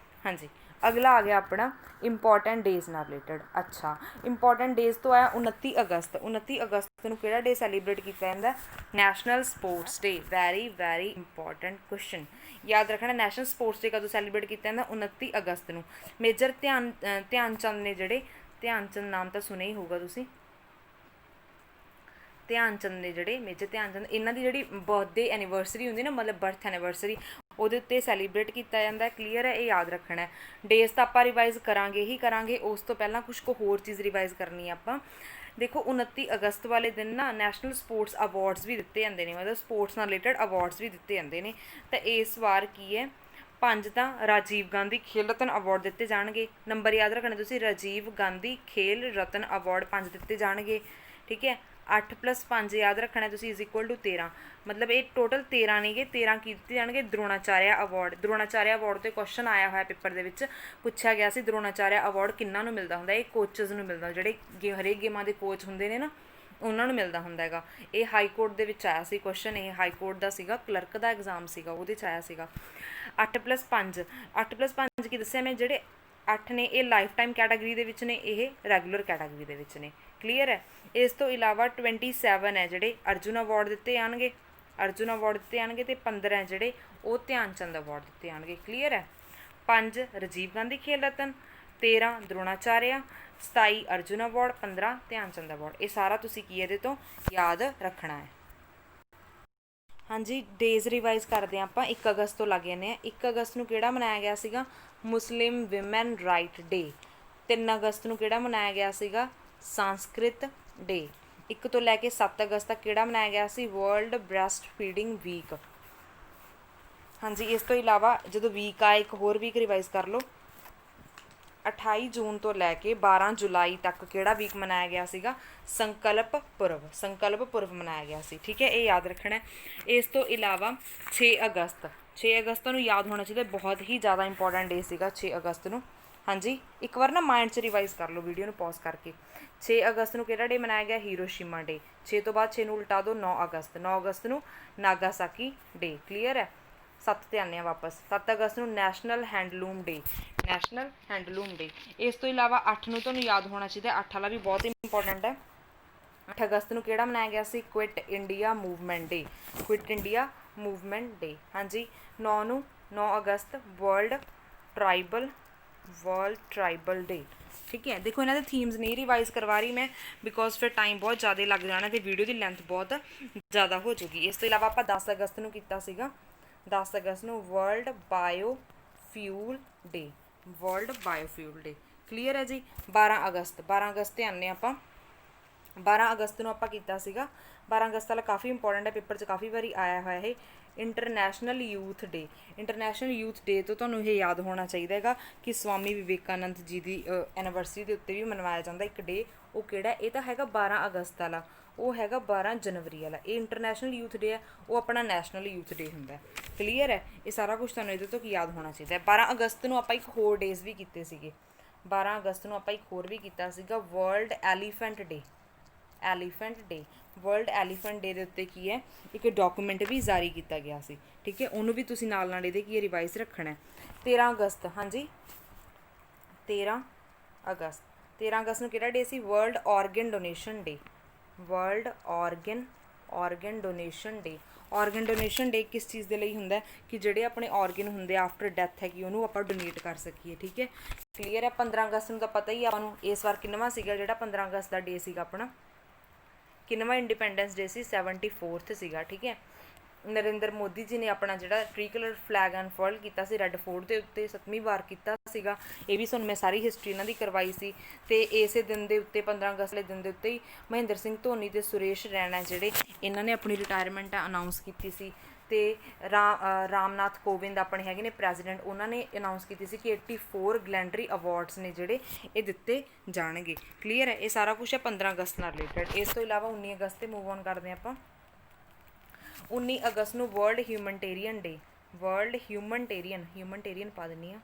ਹਾਂਜੀ ਅਗਲਾ ਆ ਗਿਆ ਆਪਣਾ ਇੰਪੋਰਟੈਂਟ ਡੇਜ਼ ਨਾਲ ਰਿਲੇਟਡ। ਅੱਛਾ ਇੰਪੋਰਟੈਂਟ ਡੇਜ਼ ਤੋਂ ਆਇਆ 29 ਅਗਸਤ। 29 ਅਗਸਤ ਨੂੰ ਕਿਹੜਾ ਡੇ ਸੈਲੀਬ੍ਰੇਟ ਕੀਤਾ ਜਾਂਦਾ, national sports day. Very important question, ਯਾਦ ਰੱਖਣਾ। ਨੈਸ਼ਨਲ ਸਪੋਰਟਸ ਡੇ ਕਦੋਂ ਸੈਲੀਬ੍ਰੇਟ ਕੀਤਾ ਜਾਂਦਾ, 29 ਅਗਸਤ ਨੂੰ। ਮੇਜਰ ਧਿਆਨ ਚੰਦ ਨੇ ਜਿਹੜੇ, ਧਿਆਨ ਚੰਦ ਨਾਮ ਤਾਂ ਸੁਣਿਆ ਹੀ ਹੋਊਗਾ ਤੁਸੀਂ, ਧਿਆਨ ਚੰਦ ਨੇ ਜਿਹੜੇ, ਮੇਜਰ ਧਿਆਨ ਚੰਦ, ਇਹਨਾਂ ਦੀ ਜਿਹੜੀ ਬਰਥਡੇ ਐਨੀਵਰਸਰੀ ਹੁੰਦੀ ਨਾ, ਮਤਲਬ ਬਰਥ ਐਨੀਵਰਸਰੀ, ਉਹਦੇ ਉੱਤੇ ਸੈਲੀਬ੍ਰੇਟ ਕੀਤਾ ਜਾਂਦਾ, ਕਲੀਅਰ ਹੈ। ਇਹ ਯਾਦ ਰੱਖਣਾ। ਡੇਜ਼ ਤਾਂ ਆਪਾਂ ਰਿਵਾਈਜ਼ ਕਰਾਂਗੇ ਹੀ ਕਰਾਂਗੇ, ਉਸ ਤੋਂ ਪਹਿਲਾਂ ਕੁਛ ਕੁ ਹੋਰ ਚੀਜ਼ ਰਿਵਾਈਜ਼ ਕਰਨੀ ਆਪਾਂ। ਦੇਖੋ 29 ਅਗਸਤ ਵਾਲੇ ਦਿਨ ਨਾ ਨੈਸ਼ਨਲ ਸਪੋਰਟਸ ਅਵਾਰਡਸ ਵੀ ਦਿੱਤੇ ਜਾਂਦੇ ਨੇ, ਮਤਲਬ ਸਪੋਰਟਸ ਨਾਲ ਰਿਲੇਟਡ ਅਵਾਰਡਸ ਵੀ ਦਿੱਤੇ ਜਾਂਦੇ ਨੇ। ਤਾਂ ਇਸ ਵਾਰ ਕੀ ਹੈ, 5 ਤਾਂ ਰਾਜੀਵ ਗਾਂਧੀ ਖੇਲ ਰਤਨ ਅਵਾਰਡ ਦਿੱਤੇ ਜਾਣਗੇ। ਨੰਬਰ ਯਾਦ ਰੱਖਣੇ ਤੁਸੀਂ, ਰਾਜੀਵ ਗਾਂਧੀ ਖੇਲ ਰਤਨ ਅਵਾਰਡ 5 ਦਿੱਤੇ ਜਾਣਗੇ, ਠੀਕ ਹੈ। 8 + 5 ਯਾਦ ਰੱਖਣਾ ਤੁਸੀਂ = 13, ਮਤਲਬ ਇਹ ਟੋਟਲ 13 ਨੇਗੇ। 13 ਕੀ ਦਿੱਤੇ ਜਾਣਗੇ, ਦਰੋਣਾਚਾਰਿਆ ਅਵਾਰਡ। ਦਰੋਣਾਚਾਰਿਆ ਅਵਾਰਡ 'ਤੇ ਕੁਐਸਚਨ ਆਇਆ ਹੋਇਆ ਪੇਪਰ ਦੇ ਵਿੱਚ, ਪੁੱਛਿਆ ਗਿਆ ਸੀ ਦਰੋਣਾਚਾਰਿਆ ਅਵਾਰਡ ਕਿਹਨਾਂ ਨੂੰ ਮਿਲਦਾ ਹੁੰਦਾ। ਇਹ ਕੋਚਸ ਨੂੰ ਮਿਲਦਾ, ਜਿਹੜੇ ਹਰੇਕ ਗੇਮਾਂ ਦੇ ਕੋਚ ਹੁੰਦੇ ਨੇ ਨਾ ਉਹਨਾਂ ਨੂੰ ਮਿਲਦਾ ਹੁੰਦਾ ਹੈਗਾ। ਇਹ ਹਾਈ ਕੋਰਟ ਦੇ ਵਿੱਚ ਆਇਆ ਸੀ ਕੁਐਸਚਨ, ਇਹ ਹਾਈ ਕੋਰਟ ਦਾ ਸੀਗਾ, ਕਲਰਕ ਦਾ ਐਗਜ਼ਾਮ ਸੀਗਾ, ਉਹਦੇ 'ਚ ਆਇਆ ਸੀਗਾ। 8 + 5 ਕੀ ਦੱਸਿਆ ਮੈਂ, ਜਿਹੜੇ 8 ਨੇ ਇਹ ਲਾਈਫ ਟਾਈਮ ਕੈਟਾਗਰੀ ਦੇ ਵਿੱਚ ਨੇ, ਇਹ ਰੈਗੂਲਰ ਕੈਟਾਗਰੀ ਦੇ ਵਿੱਚ ਨੇ, ਕਲੀਅਰ ਹੈ। ਇਸ ਤੋਂ ਇਲਾਵਾ 27 ਹੈ ਜਿਹੜੇ ਅਰਜੁਨ ਅਵਾਰਡ ਦਿੱਤੇ ਜਾਣਗੇ, ਤੇ 15 ਜਿਹੜੇ ਉਹ ਧਿਆਨ ਚੰਦ ਅਵਾਰਡ ਦਿੱਤੇ ਜਾਣਗੇ, ਕਲੀਅਰ ਹੈ। 5 ਰਾਜੀਵ ਗਾਂਧੀ ਖੇਲ ਰਤਨ, 13 ਦਰੋਣਾਚਾਰਿਆ, 27 ਅਰਜੁਨ ਅਵਾਰਡ, 15 ਧਿਆਨ ਚੰਦ ਅਵਾਰਡ। ਇਹ ਸਾਰਾ ਤੁਸੀਂ ਕੀ ਇਹਦੇ ਤੋਂ ਯਾਦ ਰੱਖਣਾ ਹੈ। ਹਾਂਜੀ ਡੇਜ਼ ਰਿਵਾਈਜ਼ ਕਰਦੇ ਹਾਂ ਆਪਾਂ। 1 ਅਗਸਤ ਤੋਂ ਲੱਗ ਜਾਂਦੇ ਹਾਂ। 1 ਅਗਸਤ ਨੂੰ ਕਿਹੜਾ ਮਨਾਇਆ ਗਿਆ ਸੀਗਾ, ਮੁਸਲਿਮ ਵਿਮਨ ਰਾਈਟ ਡੇ। 3 ਅਗਸਤ ਨੂੰ ਕਿਹੜਾ ਮਨਾਇਆ ਗਿਆ ਸੀਗਾ, ਸੰਸਕ੍ਰਿਤ ਡੇ। 1 ਤੋਂ ਲੈ ਕੇ 7 ਅਗਸਤ ਤੱਕ ਕਿਹੜਾ ਮਨਾਇਆ ਗਿਆ ਸੀ, ਵਰਲਡ ਬ੍ਰੈਸਟ ਫੀਡਿੰਗ ਵੀਕ। ਹਾਂਜੀ ਇਸ ਤੋਂ ਇਲਾਵਾ ਜਦੋਂ ਵੀਕ ਆਏ, ਇੱਕ ਹੋਰ ਵੀਕ ਰਿਵਾਈਜ਼ ਕਰ ਲਓ। 28 ਜੂਨ ਤੋਂ ਲੈ ਕੇ 12 ਜੁਲਾਈ ਤੱਕ ਕਿਹੜਾ ਵੀਕ ਮਨਾਇਆ ਗਿਆ ਸੀਗਾ, ਸੰਕਲਪ ਪੁਰਬ ਮਨਾਇਆ ਗਿਆ ਸੀ, ਠੀਕ ਹੈ। ਇਹ ਯਾਦ ਰੱਖਣਾ। ਇਸ ਤੋਂ ਇਲਾਵਾ 6 ਅਗਸਤ ਨੂੰ ਯਾਦ ਹੋਣਾ ਚਾਹੀਦਾ, ਬਹੁਤ ਹੀ ਜ਼ਿਆਦਾ ਇੰਪੋਰਟੈਂਟ ਡੇ ਸੀਗਾ 6 ਅਗਸਤ ਨੂੰ। ਹਾਂਜੀ ਇੱਕ ਵਾਰ ਨਾ ਮਾਈਂਡ 'ਚ ਰਿਵਾਈਜ਼ ਕਰ ਲਓ ਵੀਡੀਓ ਨੂੰ ਪੌਜ਼ ਕਰਕੇ। 6 ਅਗਸਤ ਨੂੰ ਕਿਹੜਾ ਡੇ ਮਨਾਇਆ ਗਿਆ, ਹੀਰੋਸ਼ੀਮਾ ਡੇ। 6 ਤੋਂ ਬਾਅਦ 6 ਨੂੰ ਉਲਟਾ ਦਿਓ, 9 ਅਗਸਤ ਨੂੰ ਨਾਗਾਸਾਕੀ ਡੇ, ਕਲੀਅਰ ਹੈ। 7 ਤੇ ਆਉਂਦੇ ਹਾਂ ਵਾਪਸ। 7 ਅਗਸਤ ਨੂੰ ਨੈਸ਼ਨਲ ਹੈਂਡਲੂਮ ਡੇ। ਇਸ ਤੋਂ ਇਲਾਵਾ 8 ਨੂੰ ਤੁਹਾਨੂੰ ਯਾਦ ਹੋਣਾ ਚਾਹੀਦਾ, 8 ਵਾਲਾ ਵੀ ਬਹੁਤ ਇੰਪੋਰਟੈਂਟ ਹੈ। 8 ਅਗਸਤ ਨੂੰ ਕਿਹੜਾ ਮਨਾਇਆ ਗਿਆ ਸੀ, ਕੁਇਟ ਇੰਡੀਆ ਮੂਵਮੈਂਟ ਡੇ। ਹਾਂਜੀ 9 ਅਗਸਤ ਵਰਲਡ ਟਰਾਈਬਲ ਡੇ, ਠੀਕ ਹੈ। ਦੇਖੋ ਇਹਨਾਂ ਦੇ ਥੀਮਸ ਨਹੀਂ ਰਿਵਾਈਜ਼ ਕਰਵਾ ਰਹੀ ਮੈਂ, ਬਿਕੋਜ਼ ਫਿਰ ਟਾਈਮ ਬਹੁਤ ਜ਼ਿਆਦਾ ਲੱਗ ਜਾਣਾ ਅਤੇ ਵੀਡੀਓ ਦੀ ਲੈਂਥ ਬਹੁਤ ਜ਼ਿਆਦਾ ਹੋ ਜੂਗੀ। ਇਸ ਤੋਂ ਇਲਾਵਾ ਆਪਾਂ 10 ਅਗਸਤ ਨੂੰ ਕੀਤਾ ਸੀਗਾ, 10 ਅਗਸਤ ਨੂੰ ਵਰਲਡ ਬਾਇਓਫਿਊਲ ਡੇ, ਕਲੀਅਰ ਹੈ ਜੀ। 12 ਅਗਸਤ ਤੇ ਆਉਂਦੇ ਆਪਾਂ। 12 ਅਗਸਤ ਨੂੰ ਆਪਾਂ ਕੀਤਾ ਸੀਗਾ, 12 ਅਗਸਤ ਵਾਲਾ ਕਾਫੀ ਇੰਪੋਰਟੈਂਟ ਹੈ, ਪੇਪਰ 'ਚ ਕਾਫੀ ਵਾਰੀ ਆਇਆ ਹੋਇਆ ਇਹ, ਇੰਟਰਨੈਸ਼ਨਲ ਯੂਥ ਡੇ ਤੋਂ ਤੁਹਾਨੂੰ ਇਹ ਯਾਦ ਹੋਣਾ ਚਾਹੀਦਾ ਹੈਗਾ ਕਿ ਸਵਾਮੀ ਵਿਵੇਕਾਨੰਦ ਜੀ ਦੀ ਐਨੀਵਰਸਰੀ ਦੇ ਉੱਤੇ ਵੀ ਮਨਾਇਆ ਜਾਂਦਾ ਇੱਕ ਡੇ। ਉਹ ਕਿਹੜਾ, ਇਹ ਤਾਂ ਹੈਗਾ 12 ਅਗਸਤ ਵਾਲਾ, ਉਹ ਹੈਗਾ 12 ਜਨਵਰੀ ਵਾਲਾ। ਇਹ ਇੰਟਰਨੈਸ਼ਨਲ ਯੂਥ ਡੇ ਹੈ, ਉਹ ਆਪਣਾ ਨੈਸ਼ਨਲ ਯੂਥ ਡੇ ਹੁੰਦਾ, ਕਲੀਅਰ ਹੈ। ਇਹ ਸਾਰਾ ਕੁਛ ਤੁਹਾਨੂੰ ਇਹਦੇ ਤੋਂ ਕੀ ਯਾਦ ਹੋਣਾ ਚਾਹੀਦਾ। 12 ਅਗਸਤ ਨੂੰ ਆਪਾਂ ਇੱਕ ਹੋਰ ਡੇਜ਼ ਵੀ ਕੀਤੇ ਸੀਗੇ, 12 ਅਗਸਤ ਨੂੰ ਆਪਾਂ ਇੱਕ ਹੋਰ ਵੀ ਕੀਤਾ ਸੀਗਾ ਵਰਲਡ ਐਲੀਫੈਂਟ ਡੇ। ਵਰਲਡ ਐਲੀਫੈਂਟ ਡੇ ਦੇ ਉੱਤੇ ਕੀ ਹੈ, ਇੱਕ ਡਾਕੂਮੈਂਟ ਵੀ ਜਾਰੀ ਕੀਤਾ ਗਿਆ ਸੀ, ਠੀਕ ਹੈ। ਉਹਨੂੰ ਵੀ ਤੁਸੀਂ ਨਾਲ ਇਹਦੇ ਕੀ ਰਿਵਾਈਜ਼ ਰੱਖਣਾ। 13 ਅਗਸਤ, ਹਾਂਜੀ 13 ਅਗਸਤ ਨੂੰ ਕਿਹੜਾ ਡੇ ਸੀ, world organ donation day. Organ donation day. Organ donation day किस चीज़ ਦੇ ਲਈ ਹੁੰਦਾ ਕਿ ਜਿਹੜੇ ਆਪਣੇ ऑर्गन ਹੁੰਦੇ ਆਫਟਰ ਡੈਥ ਹੈ ਕਿ ਉਹਨੂੰ ਆਪਾਂ ਡੋਨੇਟ ਕਰ ਸਕੀਏ। ਠੀਕ ਹੈ, ਕਲੀਅਰ ਹੈ। 15 ਅਗਸਤ ਨੂੰ ਤਾਂ ਪਤਾ ਹੀ ਆਪਾਂ ਨੂੰ ਇਸ ਵਾਰ ਕਿੰਨਵਾਂ ਸੀਗਾ ਜਿਹੜਾ 15 ਅਗਸਤ ਦਾ ਡੇ ਸੀਗਾ ਆਪਣਾ, ਕਿੰਨਵਾਂ ਇੰਡੀਪੈਂਡੈਂਸ ਡੇ ਸੀ, 74th ਸੀਗਾ। ਠੀਕ ਹੈ, ਨਰਿੰਦਰ ਮੋਦੀ ਜੀ ਨੇ ਆਪਣਾ ਜਿਹੜਾ ਟ੍ਰੀ ਕਲਰ ਫਲੈਗ ਅਨਫਰਲ ਕੀਤਾ ਸੀ ਰੈੱਡ ਫੋਰਟ ਦੇ ਉੱਤੇ 7ਵੀਂ ਵਾਰ ਕੀਤਾ ਸੀਗਾ। ਇਹ ਵੀ ਤੁਹਾਨੂੰ ਮੈਂ ਸਾਰੀ ਹਿਸਟਰੀ ਇਹਨਾਂ ਦੀ ਕਰਵਾਈ ਸੀ। ਤੇ ਇਸੇ ਦਿਨ ਦੇ ਉੱਤੇ 15 ਅਗਸਤ ਵਾਲੇ ਦਿਨ ਦੇ ਉੱਤੇ ਹੀ ਮਹਿੰਦਰ ਸਿੰਘ ਧੋਨੀ ਤੇ ਸੁਰੇਸ਼ ਰੈਣਾ ਜਿਹੜੇ ਇਹਨਾਂ ਨੇ ਆਪਣੀ ਰਿਟਾਇਰਮੈਂਟ ਅਨਾਊਂਸ ਕੀਤੀ ਸੀ। ਤੇ ਰਾਮਨਾਥ ਕੋਵਿੰਦ ਆਪਣੇ ਹੈਗੇ ਨੇ ਪ੍ਰੈਜ਼ੀਡੈਂਟ, ਉਹਨਾਂ ਨੇ ਅਨਾਊਂਸ ਕੀਤੀ ਸੀ ਕਿ 84 ਗਲੈਂਡਰੀ ਅਵਾਰਡਸ ਨੇ ਜਿਹੜੇ ਇਹ ਦਿੱਤੇ ਜਾਣਗੇ। ਕਲੀਅਰ ਹੈ, ਇਹ ਸਾਰਾ ਕੁਛ ਹੈ 15 ਅਗਸਤ ਨਾਲ ਰਿਲੇਟਡ। ਇਸ ਤੋਂ ਇਲਾਵਾ 19 ਅਗਸਤ 'ਤੇ ਮੂਵ ਔਨ ਕਰਦੇ ਹਾਂ ਆਪਾਂ। 19 ਅਗਸਤ ਨੂੰ ਵਰਲਡ ਹਿਊਮਨਟੇਰੀਅਨ ਡੇ, ਵਰਲਡ ਹਿਊਮਨਟੇਰੀਅਨ ਪਾ ਦਿੰਦੀ ਹਾਂ,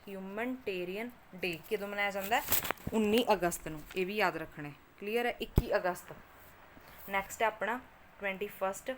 ਹਿਊਮਨਟੇਰੀਅਨ ਡੇ ਕਦੋਂ ਮਨਾਇਆ ਜਾਂਦਾ ਹੈ? 19 ਅਗਸਤ ਨੂੰ, ਇਹ ਵੀ ਯਾਦ ਰੱਖਣਾ ਹੈ। ਕਲੀਅਰ ਹੈ, 21 ਅਗਸਤ। ਨੈਕਸਟ ਹੈ ਆਪਣਾ 21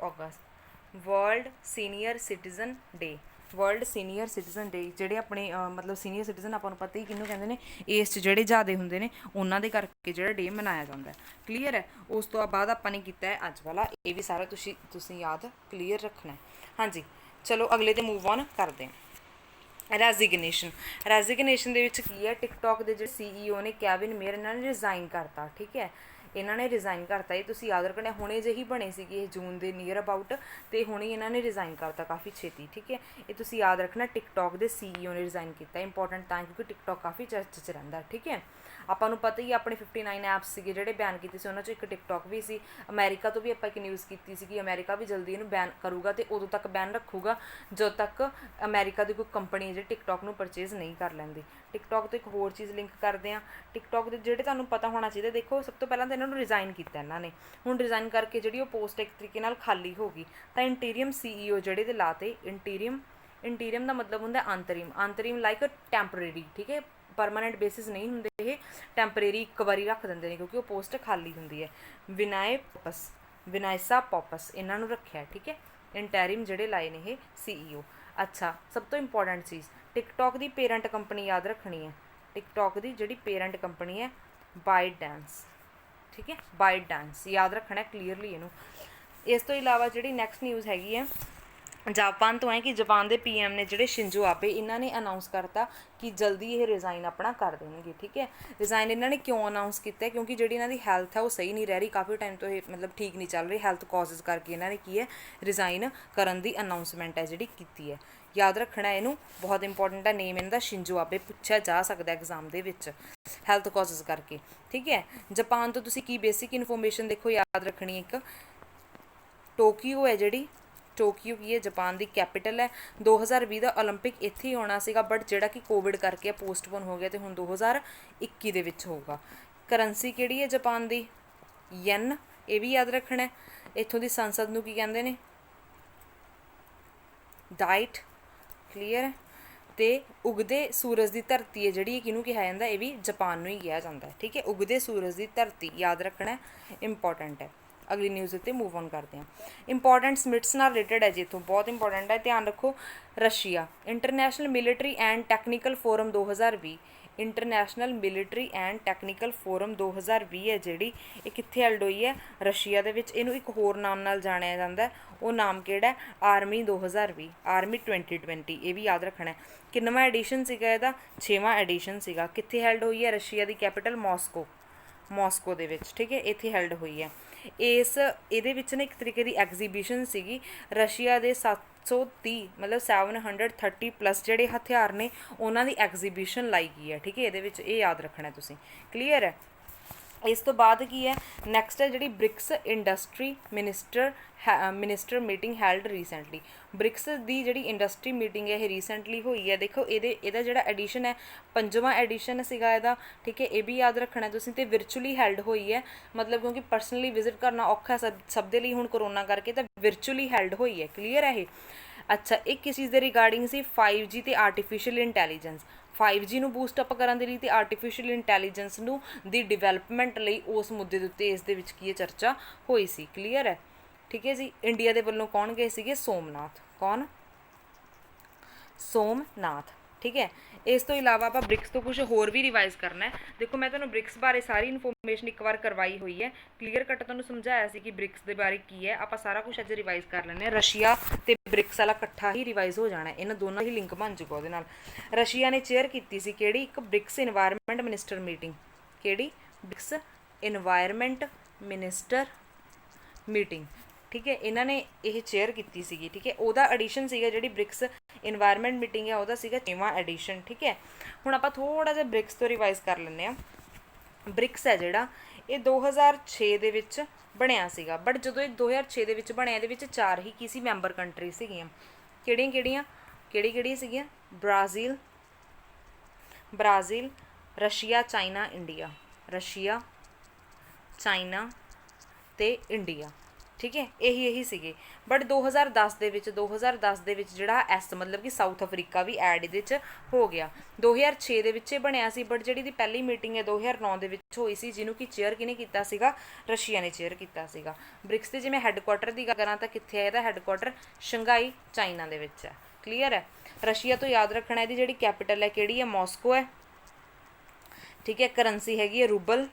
ਅਗਸਤ ਵਰਲਡ ਸੀਨੀਅਰ ਸਿਟੀਜ਼ਨ ਡੇ। ਵਰਲਡ ਸੀਨੀਅਰ ਸਿਟੀਜ਼ਨ ਡੇ ਜਿਹੜੇ ਆਪਣੇ ਮਤਲਬ ਸੀਨੀਅਰ ਸਿਟੀਜ਼ਨ ਆਪਾਂ ਨੂੰ ਪਤਾ ਹੀ ਕਿਹਨੂੰ ਕਹਿੰਦੇ ਨੇ, ਏਜ 'ਚ ਜਿਹੜੇ ਜ਼ਿਆਦਾ ਹੁੰਦੇ ਨੇ ਉਹਨਾਂ ਦੇ ਕਰਕੇ ਜਿਹੜਾ ਡੇ ਮਨਾਇਆ ਜਾਂਦਾ ਹੈ। ਕਲੀਅਰ ਹੈ, ਉਸ ਤੋਂ ਬਾਅਦ ਆਪਾਂ ਨੇ ਕੀਤਾ ਹੈ ਅੱਜ ਵਾਲਾ, ਇਹ ਵੀ ਸਾਰਾ ਤੁਸੀਂ ਯਾਦ ਕਲੀਅਰ ਰੱਖਣਾ ਹੈ। ਹਾਂਜੀ ਚਲੋ ਅਗਲੇ 'ਤੇ ਮੂਵ ਔਨ ਕਰਦੇ ਹਾਂ। ਰੈਜ਼ੀਗਨੇਸ਼ਨ ਦੇ ਵਿੱਚ ਕੀ ਹੈ, ਟਿਕਟੋਕ ਦੇ ਜਿਹੜੇ CEO ਨੇ ਕੈਵਿਨ ਮੇਅਰ, ਇਹਨਾਂ ਨੇ ਰਿਜ਼ਾਈਨ ਕਰਤਾ। ਠੀਕ ਹੈ, ਇਹਨਾਂ ਨੇ ਰਿਜ਼ਾਈਨ ਕਰਤਾ, ਇਹ ਤੁਸੀਂ ਯਾਦ ਰੱਖਣਾ। ਹੁਣੇ ਜਿਹੀ ਬਣੇ ਸੀਗੇ ਇਹ ਜੂਨ ਦੇ ਨੀਅਰ ਅਬਾਊਟ, ਅਤੇ ਹੁਣੇ ਇਹਨਾਂ ਨੇ ਰਿਜ਼ਾਈਨ ਕਰਤਾ ਕਾਫੀ ਛੇਤੀ। ਠੀਕ ਹੈ, ਇਹ ਤੁਸੀਂ ਯਾਦ ਰੱਖਣਾ, ਟਿਕਟੋਕ ਦੇ CEO ਨੇ ਰਿਜ਼ਾਈਨ ਕੀਤਾ। ਇੰਪੋਰਟੈਂਟ ਤਾਂ ਕਿਉਂਕਿ ਟਿਕਟੋਕ ਕਾਫੀ ਚਰਚ 'ਚ ਰਹਿੰਦਾ। ਠੀਕ ਹੈ, ਆਪਾਂ ਨੂੰ ਪਤਾ ਹੀ ਆਪਣੇ 59 ਐਪਸ ਸੀਗੇ ਜਿਹੜੇ ਬੈਨ ਕੀਤੇ ਸੀ, ਉਹਨਾਂ 'ਚੋਂ ਇੱਕ ਟਿਕਟੋਕ ਵੀ ਸੀ। ਅਮਰੀਕਾ ਤੋਂ ਵੀ ਆਪਾਂ ਇੱਕ ਨਿਊਜ਼ ਕੀਤੀ ਸੀ ਕਿ ਅਮਰੀਕਾ ਵੀ ਜਲਦੀ ਇਹਨੂੰ ਬੈਨ ਕਰੂਗਾ, ਅਤੇ ਉਦੋਂ ਤੱਕ ਬੈਨ ਰੱਖੂਗਾ ਜਦੋਂ ਤੱਕ ਅਮਰੀਕਾ ਦੀ ਕੋਈ ਕੰਪਨੀ ਜਿਹੜੀ ਟਿਕਟੋਕ ਨੂੰ ਪਰਚੇਜ਼ ਨਹੀਂ ਕਰ ਲੈਂਦੀ। ਟਿਕਟੋਕ ਤੋਂ ਇੱਕ ਹੋਰ ਚੀਜ਼ ਲਿੰਕ ਕਰਦੇ ਹਾਂ। ਟਿਕਟੋਕ ਦੇ ਜਿਹੜੇ ਤੁਹਾਨੂੰ ਪਤਾ ਹੋਣਾ ਚਾਹੀਦਾ, ਦੇਖੋ ਸਭ ਤੋਂ ਪਹਿਲਾਂ ਤਾਂ ਇਹਨਾਂ ਨੂੰ ਰਿਜ਼ਾਈਨ ਕੀਤਾ ਇਹਨਾਂ ਨੇ, ਹੁਣ ਰਿਜ਼ਾਈਨ ਕਰਕੇ ਜਿਹੜੀ ਉਹ ਪੋਸਟ ਇੱਕ ਤਰੀਕੇ ਨਾਲ ਖਾਲੀ ਹੋ ਗਈ, ਤਾਂ ਇੰਟੀਰੀਅਮ CEO ਜਿਹੜੇ ਦੇ ਲਾਤੇ। ਇੰਟੀਰੀਅਮ ਦਾ ਮਤਲਬ ਹੁੰਦਾ ਅੰਤਰਿਮ ਲਾਈਕ ਟੈਂਪਰੇਰੀ। ਠੀਕ ਹੈ, ਪਰਮਾਨੈਂਟ ਬੇਸਿਸ ਨਹੀਂ ਹੁੰਦੇ ਇਹ, ਟੈਂਪਰੇਰੀ ਇੱਕ ਵਾਰੀ ਰੱਖ ਦਿੰਦੇ ਨੇ ਕਿਉਂਕਿ ਉਹ ਪੋਸਟ ਖਾਲੀ ਹੁੰਦੀ ਹੈ। ਵਿਨਾਇਸਾ ਪੋਪਸ ਇਹਨਾਂ ਨੂੰ ਰੱਖਿਆ। ਠੀਕ ਹੈ, ਇੰਟੈਰਿਮ ਜਿਹੜੇ ਲਾਏ ਨੇ ਇਹ CEO। ਅੱਛਾ, ਸਭ ਤੋਂ ਇੰਪੋਰਟੈਂਟ ਚੀਜ਼, ਟਿਕਟੋਕ ਦੀ ਪੇਰੈਂਟ ਕੰਪਨੀ ਯਾਦ ਰੱਖਣੀ ਹੈ। ਟਿਕਟੋਕ ਦੀ ਜਿਹੜੀ ਪੇਰੈਂਟ ਕੰਪਨੀ ਹੈ ਬਾਈਟਡੈਂਸ। ਠੀਕ ਹੈ, ਬਾਈਟਡੈਂਸ ਯਾਦ ਰੱਖਣਾ ਕਲੀਅਰਲੀ ਇਹਨੂੰ। ਇਸ ਤੋਂ ਇਲਾਵਾ ਜਿਹੜੀ ਨੈਕਸਟ ਨਿਊਜ਼ ਹੈਗੀ ਹੈ ਜਾਪਾਨ ਤੋਂ ਹੈ ਕਿ ਜਾਪਾਨ ਦੇ PM ਨੇ ਜਿਹੜੇ ਸ਼ਿੰਜੋ ਆਬੇ, ਇਹਨਾਂ ਨੇ ਅਨਾਊਂਸ ਕਰਤਾ ਕਿ ਜਲਦੀ ਇਹ ਰਿਜ਼ਾਈਨ ਆਪਣਾ ਕਰ ਦੇਣਗੇ। ਠੀਕ ਹੈ, ਰਿਜ਼ਾਈਨ ਇਹਨਾਂ ਨੇ ਕਿਉਂ ਅਨਾਊਂਸ ਕੀਤਾ? ਕਿਉਂਕਿ ਜਿਹੜੀ ਇਹਨਾਂ ਦੀ ਹੈਲਥ ਹੈ ਉਹ ਸਹੀ ਨਹੀਂ ਰਹਿ ਰਹੀ, ਕਾਫੀ ਟਾਈਮ ਤੋਂ ਇਹ ਮਤਲਬ ਠੀਕ ਨਹੀਂ ਚੱਲ ਰਹੀ, ਹੈਲਥ ਕਾਜ਼ਸ ਕਰਕੇ ਇਹਨਾਂ ਨੇ ਕੀ ਹੈ ਰਿਜ਼ਾਈਨ ਕਰਨ ਦੀ ਅਨਾਊਂਸਮੈਂਟ ਹੈ ਜਿਹੜੀ ਕੀਤੀ ਹੈ। ਯਾਦ ਰੱਖਣਾ ਇਹਨੂੰ, ਬਹੁਤ ਇੰਪੋਰਟੈਂਟ ਹੈ ਨੇਮ ਇਹਨਾਂ ਦਾ, ਸ਼ਿੰਜੋ ਆਬੇ, ਪੁੱਛਿਆ ਜਾ ਸਕਦਾ ਐਗਜ਼ਾਮ ਦੇ ਵਿੱਚ ਹੈਲਥ ਕਾਜ਼ਸ ਕਰਕੇ। ਠੀਕ ਹੈ, ਜਾਪਾਨ ਤੋਂ ਤੁਸੀਂ ਕੀ ਬੇਸਿਕ ਇਨਫੋਰਮੇਸ਼ਨ ਦੇਖੋ ਯਾਦ ਰੱਖਣੀ, ਇੱਕ ਟੋਕੀਓ ਹੈ ਜਿਹੜੀ, ਟੋਕੀਓ ਕੀ ਹੈ ਜਾਪਾਨ ਦੀ ਕੈਪੀਟਲ ਹੈ। 2020 ਦਾ ਓਲੰਪਿਕ ਇੱਥੇ ਹੀ ਹੋਣਾ ਸੀਗਾ, ਬਟ ਜਿਹੜਾ ਕਿ ਕੋਵਿਡ ਕਰਕੇ ਪੋਸਟਪੋਨ ਹੋ ਗਿਆ, ਅਤੇ ਹੁਣ 2021 ਦੇ ਵਿੱਚ ਹੋਊਗਾ। ਕਰੰਸੀ ਕਿਹੜੀ ਹੈ ਜਾਪਾਨ ਦੀ? ਯੈਨ, ਇਹ ਵੀ ਯਾਦ ਰੱਖਣਾ। ਇੱਥੋਂ ਦੀ ਸੰਸਦ ਨੂੰ ਕੀ ਕਹਿੰਦੇ ਨੇ? ਡਾਈਟ। ਕਲੀਅਰ ਹੈ, ਅਤੇ ਉਗਦੇ ਸੂਰਜ ਦੀ ਧਰਤੀ ਹੈ ਜਿਹੜੀ, ਕਿਹਨੂੰ ਕਿਹਾ ਜਾਂਦਾ? ਇਹ ਵੀ ਜਾਪਾਨ ਨੂੰ ਹੀ ਕਿਹਾ ਜਾਂਦਾ। ਠੀਕ ਹੈ, ਉਗਦੇ ਸੂਰਜ ਦੀ ਧਰਤੀ ਯਾਦ ਰੱਖਣਾ, ਇੰਪੋਰਟੈਂਟ ਹੈ। ਅਗਲੀ ਨਿਊਜ਼ ਉੱਤੇ ਮੂਵ ਔਨ ਕਰਦੇ ਹਾਂ। ਇੰਪੋਰਟੈਂਟ ਸਮਿਟਸ ਨਾਲ ਰਿਲੇਟਡ ਹੈ ਜੀ, ਇੱਥੋਂ ਬਹੁਤ ਇੰਪੋਰਟੈਂਟ ਹੈ, ਧਿਆਨ ਰੱਖੋ। Russia international military and technical forum 2020, international military and technical forum 2020 ਹੈ ਜਿਹੜੀ, ਇਹ ਕਿੱਥੇ ਹੈਲਡ ਹੋਈ ਹੈ? ਰਸ਼ੀਆ ਦੇ ਵਿੱਚ। ਇਹਨੂੰ ਇੱਕ ਹੋਰ ਨਾਮ ਨਾਲ ਜਾਣਿਆ ਜਾਂਦਾ, ਉਹ ਨਾਮ ਕਿਹੜਾ? ਆਰਮੀ 2020, ਆਰਮੀ 2020, ਇਹ ਵੀ ਯਾਦ ਰੱਖਣਾ। ਕਿੰਨਵਾਂ ਐਡੀਸ਼ਨ ਸੀਗਾ ਇਹਦਾ? 6ਵਾਂ ਐਡੀਸ਼ਨ ਸੀਗਾ। ਕਿੱਥੇ ਹੈਲਡ ਹੋਈ ਹੈ? ਰਸ਼ੀਆ ਦੀ ਕੈਪੀਟਲ ਮਾਸਕੋ ਦੇ ਵਿੱਚ। ਠੀਕ ਹੈ, ਇੱਥੇ ਹੈਲਡ ਹੋਈ ਹੈ। ਇਹਦੇ ਵਿੱਚ ਨਾ ਇੱਕ ਤਰੀਕੇ ਦੀ ਐਗਜ਼ੀਬਿਸ਼ਨ ਸੀਗੀ, ਰਸ਼ੀਆ ਦੇ 730 ਮਤਲਬ 730 ਪਲੱਸ ਜਿਹੜੇ ਹਥਿਆਰ ਨੇ ਉਹਨਾਂ ਦੀ ਐਗਜ਼ੀਬਿਸ਼ਨ ਲਾਈ ਗਈ ਹੈ। ਠੀਕ ਹੈ, ਇਹਦੇ ਵਿੱਚ ਇਹ ਯਾਦ ਰੱਖਣਾ ਤੁਸੀਂ। ਕਲੀਅਰ ਹੈ, ਇਸ ਤੋਂ ਬਾਅਦ ਕੀ ਹੈ ਨੈਕਸਟ ਹੈ ਜਿਹੜੀ BRICS industry minister meeting held recently. BRICS ਦੀ ਜਿਹੜੀ ਇੰਡਸਟਰੀ ਮੀਟਿੰਗ ਹੈ ਇਹ ਰੀਸੈਂਟਲੀ ਹੋਈ ਹੈ। ਦੇਖੋ ਇਹਦਾ ਜਿਹੜਾ ਐਡੀਸ਼ਨ ਹੈ 5ਵਾਂ ਐਡੀਸ਼ਨ ਸੀਗਾ ਇਹਦਾ। ਠੀਕ ਹੈ, ਇਹ ਵੀ ਯਾਦ ਰੱਖਣਾ ਤੁਸੀਂ। ਅਤੇ ਵਿਰਚੁਅਲੀ ਹੈਲਡ ਹੋਈ ਹੈ, ਮਤਲਬ ਕਿਉਂਕਿ ਪਰਸਨਲੀ ਵਿਜ਼ਿਟ ਕਰਨਾ ਔਖਾ ਸਭ ਦੇ ਲਈ ਹੁਣ ਕਰੋਨਾ ਕਰਕੇ, ਤਾਂ ਵਿਰਚੁਅਲੀ ਹੈਲਡ ਹੋਈ ਹੈ। ਕਲੀਅਰ ਹੈ ਇਹ। ਅੱਛਾ, ਇਹ ਕਿਸ ਚੀਜ਼ ਦੇ ਰਿਗਾਰਡਿੰਗ ਸੀ? 5G ਅਤੇ ਆਰਟੀਫਿਸ਼ੀਅਲ ਇੰਟੈਲੀਜੈਂਸ। 5G ਨੂੰ ਬੂਸਟ ਅਪ ਕਰਨ ਦੇ ਲਈ ਅਤੇ ਆਰਟੀਫਿਸ਼ੀਅਲ ਇੰਟੈਲੀਜੈਂਸ ਨੂੰ ਦੀ ਡਿਵੈਲਪਮੈਂਟ ਲਈ ਉਸ ਮੁੱਦੇ ਦੇ ਉੱਤੇ ਇਸ ਦੇ ਵਿੱਚ ਕੀ ਚਰਚਾ ਹੋਈ ਸੀ। ਕਲੀਅਰ ਹੈ, ਠੀਕ ਹੈ ਜੀ। ਇੰਡੀਆ ਦੇ ਵੱਲੋਂ ਕੌਣ ਗਏ ਸੀਗੇ? ਸੋਮਨਾਥ। ਕੌਣ? ਸੋਮਨਾਥ। ਠੀਕ ਹੈ, ਇਸ ਤੋਂ ਇਲਾਵਾ ਆਪਾਂ ਬ੍ਰਿਕਸ ਤੋਂ ਕੁਝ ਹੋਰ ਵੀ ਰਿਵਾਈਜ਼ ਕਰਨਾ ਹੈ। ਦੇਖੋ ਮੈਂ ਤੁਹਾਨੂੰ ਬ੍ਰਿਕਸ ਬਾਰੇ ਸਾਰੀ ਇਨਫੋਰਮੇਸ਼ਨ ਇੱਕ ਵਾਰ ਕਰਵਾਈ ਹੋਈ ਹੈ, ਕਲੀਅਰ ਕੱਟ ਤੁਹਾਨੂੰ ਸਮਝਾਇਆ ਸੀ ਕਿ ਬ੍ਰਿਕਸ ਦੇ ਬਾਰੇ ਕੀ ਹੈ। ਆਪਾਂ ਸਾਰਾ ਕੁਝ ਅੱਜ ਰਿਵਾਈਜ਼ ਕਰ ਲੈਂਦੇ ਹਾਂ। ਰਸ਼ੀਆ ਤੇ ਬ੍ਰਿਕਸ ਵਾਲਾ ਇਕੱਠਾ ਹੀ ਰਿਵਾਈਜ਼ ਹੋ ਜਾਣਾ, ਇਹਨਾਂ ਦੋਨਾਂ ਹੀ ਲਿੰਕ ਬਣ ਜੂਗਾ ਉਹਦੇ ਨਾਲ। ਰਸ਼ੀਆ ਨੇ ਚੇਅਰ ਕੀਤੀ ਸੀ ਕਿਹੜੀ? ਇੱਕ ਬ੍ਰਿਕਸ ਇਨਵਾਇਰਨਮੈਂਟ ਮਿਨਿਸਟਰ ਮੀਟਿੰਗ। ਕਿਹੜੀ? ਬ੍ਰਿਕਸ ਇਨਵਾਇਰਨਮੈਂਟ ਮਿਨਿਸਟਰ ਮੀਟਿੰਗ, ਠੀਕ ਹੈ, ਇਹਨਾਂ ਨੇ ਇਹ ਚੇਅਰ ਕੀਤੀ ਸੀਗੀ, ਠੀਕ ਹੈ। ਉਹਦਾ ਐਡੀਸ਼ਨ ਸੀਗਾ ਜਿਹੜੀ ਬ੍ਰਿਕਸ ਇਨਵਾਇਰਨਮੈਂਟ ਮੀਟਿੰਗ ਹੈ ਉਹਦਾ ਸੀਗਾ 6ਵਾਂ ਐਡੀਸ਼ਨ, ਠੀਕ ਹੈ। ਹੁਣ ਆਪਾਂ ਥੋੜ੍ਹਾ ਜਿਹਾ ਬ੍ਰਿਕਸ ਤੋਂ ਰਿਵਾਈਜ਼ ਕਰ ਲੈਂਦੇ ਹਾਂ। ਬ੍ਰਿਕਸ ਹੈ ਜਿਹੜਾ ਇਹ 2006 ਦੇ ਵਿੱਚ ਬਣਿਆ ਸੀਗਾ, ਬਟ ਜਦੋਂ ਇਹ 2006 ਦੇ ਵਿੱਚ ਬਣਿਆ ਇਹਦੇ ਵਿੱਚ 4 ਹੀ ਕੀ ਸੀ? ਮੈਂਬਰ ਕੰਟਰੀ ਸੀਗੀਆਂ। ਕਿਹੜੀਆਂ ਕਿਹੜੀਆਂ? ਕਿਹੜੀਆਂ ਸੀਗੀਆਂ? Brazil, Russia, China, India. Russia, China ਤੇ ਇੰਡੀਆ, ਠੀਕ ਹੈ, ਇਹੀ ਸੀਗੇ। ਬਟ 2010 ਦੇ ਵਿੱਚ ਜਿਹੜਾ ਐਸ ਮਤਲਬ ਕਿ ਸਾਊਥ ਅਫਰੀਕਾ ਵੀ ਐਡ ਇਹਦੇ 'ਚ ਹੋ ਗਿਆ। 2006 ਦੇ ਵਿੱਚ ਇਹ ਬਣਿਆ ਸੀ, ਬਟ ਜਿਹੜੀ ਦੀ ਪਹਿਲੀ ਮੀਟਿੰਗ ਹੈ 2009 ਦੇ ਵਿੱਚ ਹੋਈ ਸੀ, ਜਿਹਨੂੰ ਕਿ ਚੇਅਰ ਕਿਹਨੇ ਕੀਤਾ ਸੀਗਾ? ਰਸ਼ੀਆ ਨੇ ਚੇਅਰ ਕੀਤਾ ਸੀਗਾ। ਬ੍ਰਿਕਸ ਦੇ ਜਿਵੇਂ ਹੈੱਡਕੁਆਟਰ ਦੀ ਗੱਲ ਕਰਾਂ ਤਾਂ ਕਿੱਥੇ ਹੈ ਇਹਦਾ ਹੈੱਡਕੁਆਟਰ? ਸ਼ੰਘਾਈ, ਚਾਈਨਾ ਦੇ ਵਿੱਚ ਹੈ। ਕਲੀਅਰ ਹੈ। ਰਸ਼ੀਆ ਤੋਂ ਯਾਦ ਰੱਖਣਾ ਇਹਦੀ ਜਿਹੜੀ ਕੈਪੀਟਲ ਹੈ ਕਿਹੜੀ ਹੈ? ਮਾਸਕੋ ਹੈ, ਠੀਕ ਹੈ। ਕਰੰਸੀ ਹੈਗੀ ਹੈ ਰੂਬਲ।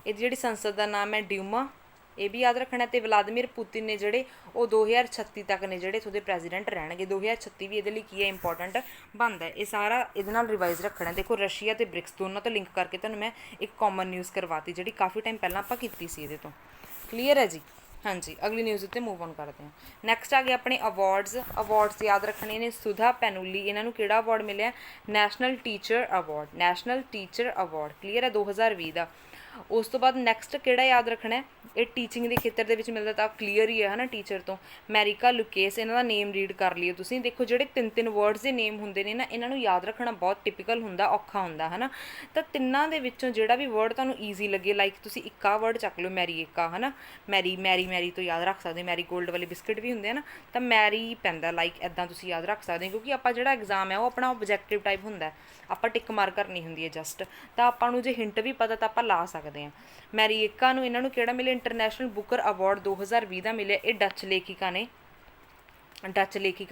ਇਹਦੀ ਜਿਹੜੀ ਸੰਸਦ ਦਾ ਨਾਮ ਹੈ ਡਿਊਮਾ, ਇਹ ਵੀ ਯਾਦ ਰੱਖਣਾ। ਤੇ ਵਲਾਦੀਮੀਰ ਪੁਤਿਨ ਨੇ ਜਿਹੜੇ ਉਹ 2036 ਤੱਕ ਨੇ ਜਿਹੜੇ ਇੱਥੋਂ ਦੇ ਪ੍ਰੈਜ਼ੀਡੈਂਟ ਰਹਿਣਗੇ। 2036 ਵੀ ਇਹਦੇ ਲਈ ਕੀ ਹੈ? ਇੰਪੋਰਟੈਂਟ ਬਣਦਾ। ਇਹ ਸਾਰਾ ਇਹਦੇ ਨਾਲ ਰਿਵਾਈਜ਼ ਰੱਖਣਾ। ਦੇਖੋ ਰਸ਼ੀਆ ਤੇ ਬ੍ਰਿਕਸ ਦੋਨਾਂ ਤੋਂ ਲਿੰਕ ਕਰਕੇ ਤੁਹਾਨੂੰ ਮੈਂ ਇੱਕ ਕਾਮਨ ਨਿਊਜ਼ ਕਰਵਾਤੀ ਜਿਹੜੀ ਕਾਫੀ ਟਾਈਮ ਪਹਿਲਾਂ ਆਪਾਂ ਕੀਤੀ ਸੀ ਇਹਦੇ ਤੋਂ। ਕਲੀਅਰ ਹੈ ਜੀ? ਹਾਂਜੀ, ਅਗਲੀ ਨਿਊਜ਼ ਉੱਤੇ ਮੂਵ ਔਨ ਕਰਦੇ ਹਾਂ। ਨੈਕਸਟ ਆ ਗਿਆ ਆਪਣੇ ਅਵਾਰਡਸ ਯਾਦ ਰੱਖਣੇ ਨੇ। ਸੁਧਾ ਪੈਨੂਲੀ, ਇਹਨਾਂ ਨੂੰ ਕਿਹੜਾ ਅਵਾਰਡ ਮਿਲਿਆ? National teacher award. ਕਲੀਅਰ ਹੈ? 2020 ਦਾ। ਉਸ ਤੋਂ ਬਾਅਦ ਨੈਕਸਟ ਕਿਹੜਾ ਯਾਦ ਰੱਖਣਾ? ਇਹ ਟੀਚਿੰਗ ਦੇ ਖੇਤਰ ਦੇ ਵਿੱਚ ਮਿਲਦਾ ਤਾਂ ਕਲੀਅਰ ਹੀ ਹੈ ਨਾ, ਟੀਚਰ ਤੋਂ। ਮੈਰੀਕਾ ਲੁਕੇਸ, ਇਹਨਾਂ ਦਾ ਨੇਮ ਰੀਡ ਕਰ ਲਿਓ ਤੁਸੀਂ। ਦੇਖੋ ਜਿਹੜੇ 3 ਵਰਡਸ ਦੇ ਨੇਮ ਹੁੰਦੇ ਨੇ ਨਾ, ਇਹਨਾਂ ਨੂੰ ਯਾਦ ਰੱਖਣਾ ਬਹੁਤ ਟਿਪੀਕਲ ਹੁੰਦਾ, ਔਖਾ ਹੁੰਦਾ ਹੈ ਨਾ। ਤਾਂ ਤਿੰਨਾਂ ਦੇ ਵਿੱਚੋਂ ਜਿਹੜਾ ਵੀ ਵਰਡ ਤੁਹਾਨੂੰ ਈਜ਼ੀ ਲੱਗੇ, ਲਾਈਕ ਤੁਸੀਂ ਇੱਕਾ ਵਰਡ ਚੱਕ ਲਿਓ ਮੈਰੀਏਕਾ, ਹੈ ਨਾ। ਮੈਰੀ ਤੋਂ ਯਾਦ ਰੱਖ ਸਕਦੇ ਹੋ। ਮੈਰੀ ਗੋਲਡ ਵਾਲੇ ਬਿਸਕਿਟ ਵੀ ਹੁੰਦੇ ਆ ਨਾ, ਤਾਂ ਮੈਰੀ ਪੈਂਦਾ, ਲਾਈਕ ਇੱਦਾਂ ਤੁਸੀਂ ਯਾਦ ਰੱਖ ਸਕਦੇ ਹੋ। ਕਿਉਂਕਿ ਆਪਾਂ ਜਿਹੜਾ ਐਗਜ਼ਾਮ ਹੈ ਉਹ ਆਪਣਾ ਓਬਜੈਕਟਿਵ ਟਾਈਪ ਹੁੰਦਾ, ਆਪਾਂ ਟਿਕ ਮਾਰ ਕਰਨੀ ਹੁੰਦੀ ਹੈ ਜਸਟ। ਤਾਂ ਆਪਾਂ ਨੂੰ ਜੇ ਹਿੰਟ ਵੀ ਪਤਾ ਤਾਂ ਆਪਾਂ ਲਾ ਸਕਦੇ ਹਾਂ। ਮੈਰੀਏਕਾ ਨੂੰ ਇਹਨਾਂ ਨੂੰ ਕਿਹੜਾ ਮਿਲਿਆ? ਇੰਟਰਨੈਸ਼ਨਲ ਬੁਕਰ ਅਵਾਰਡ 2020 ਦਾ ਮਿਲਿਆ। ਇਹ ਡੱਚ ਲੇਖਿਕਾ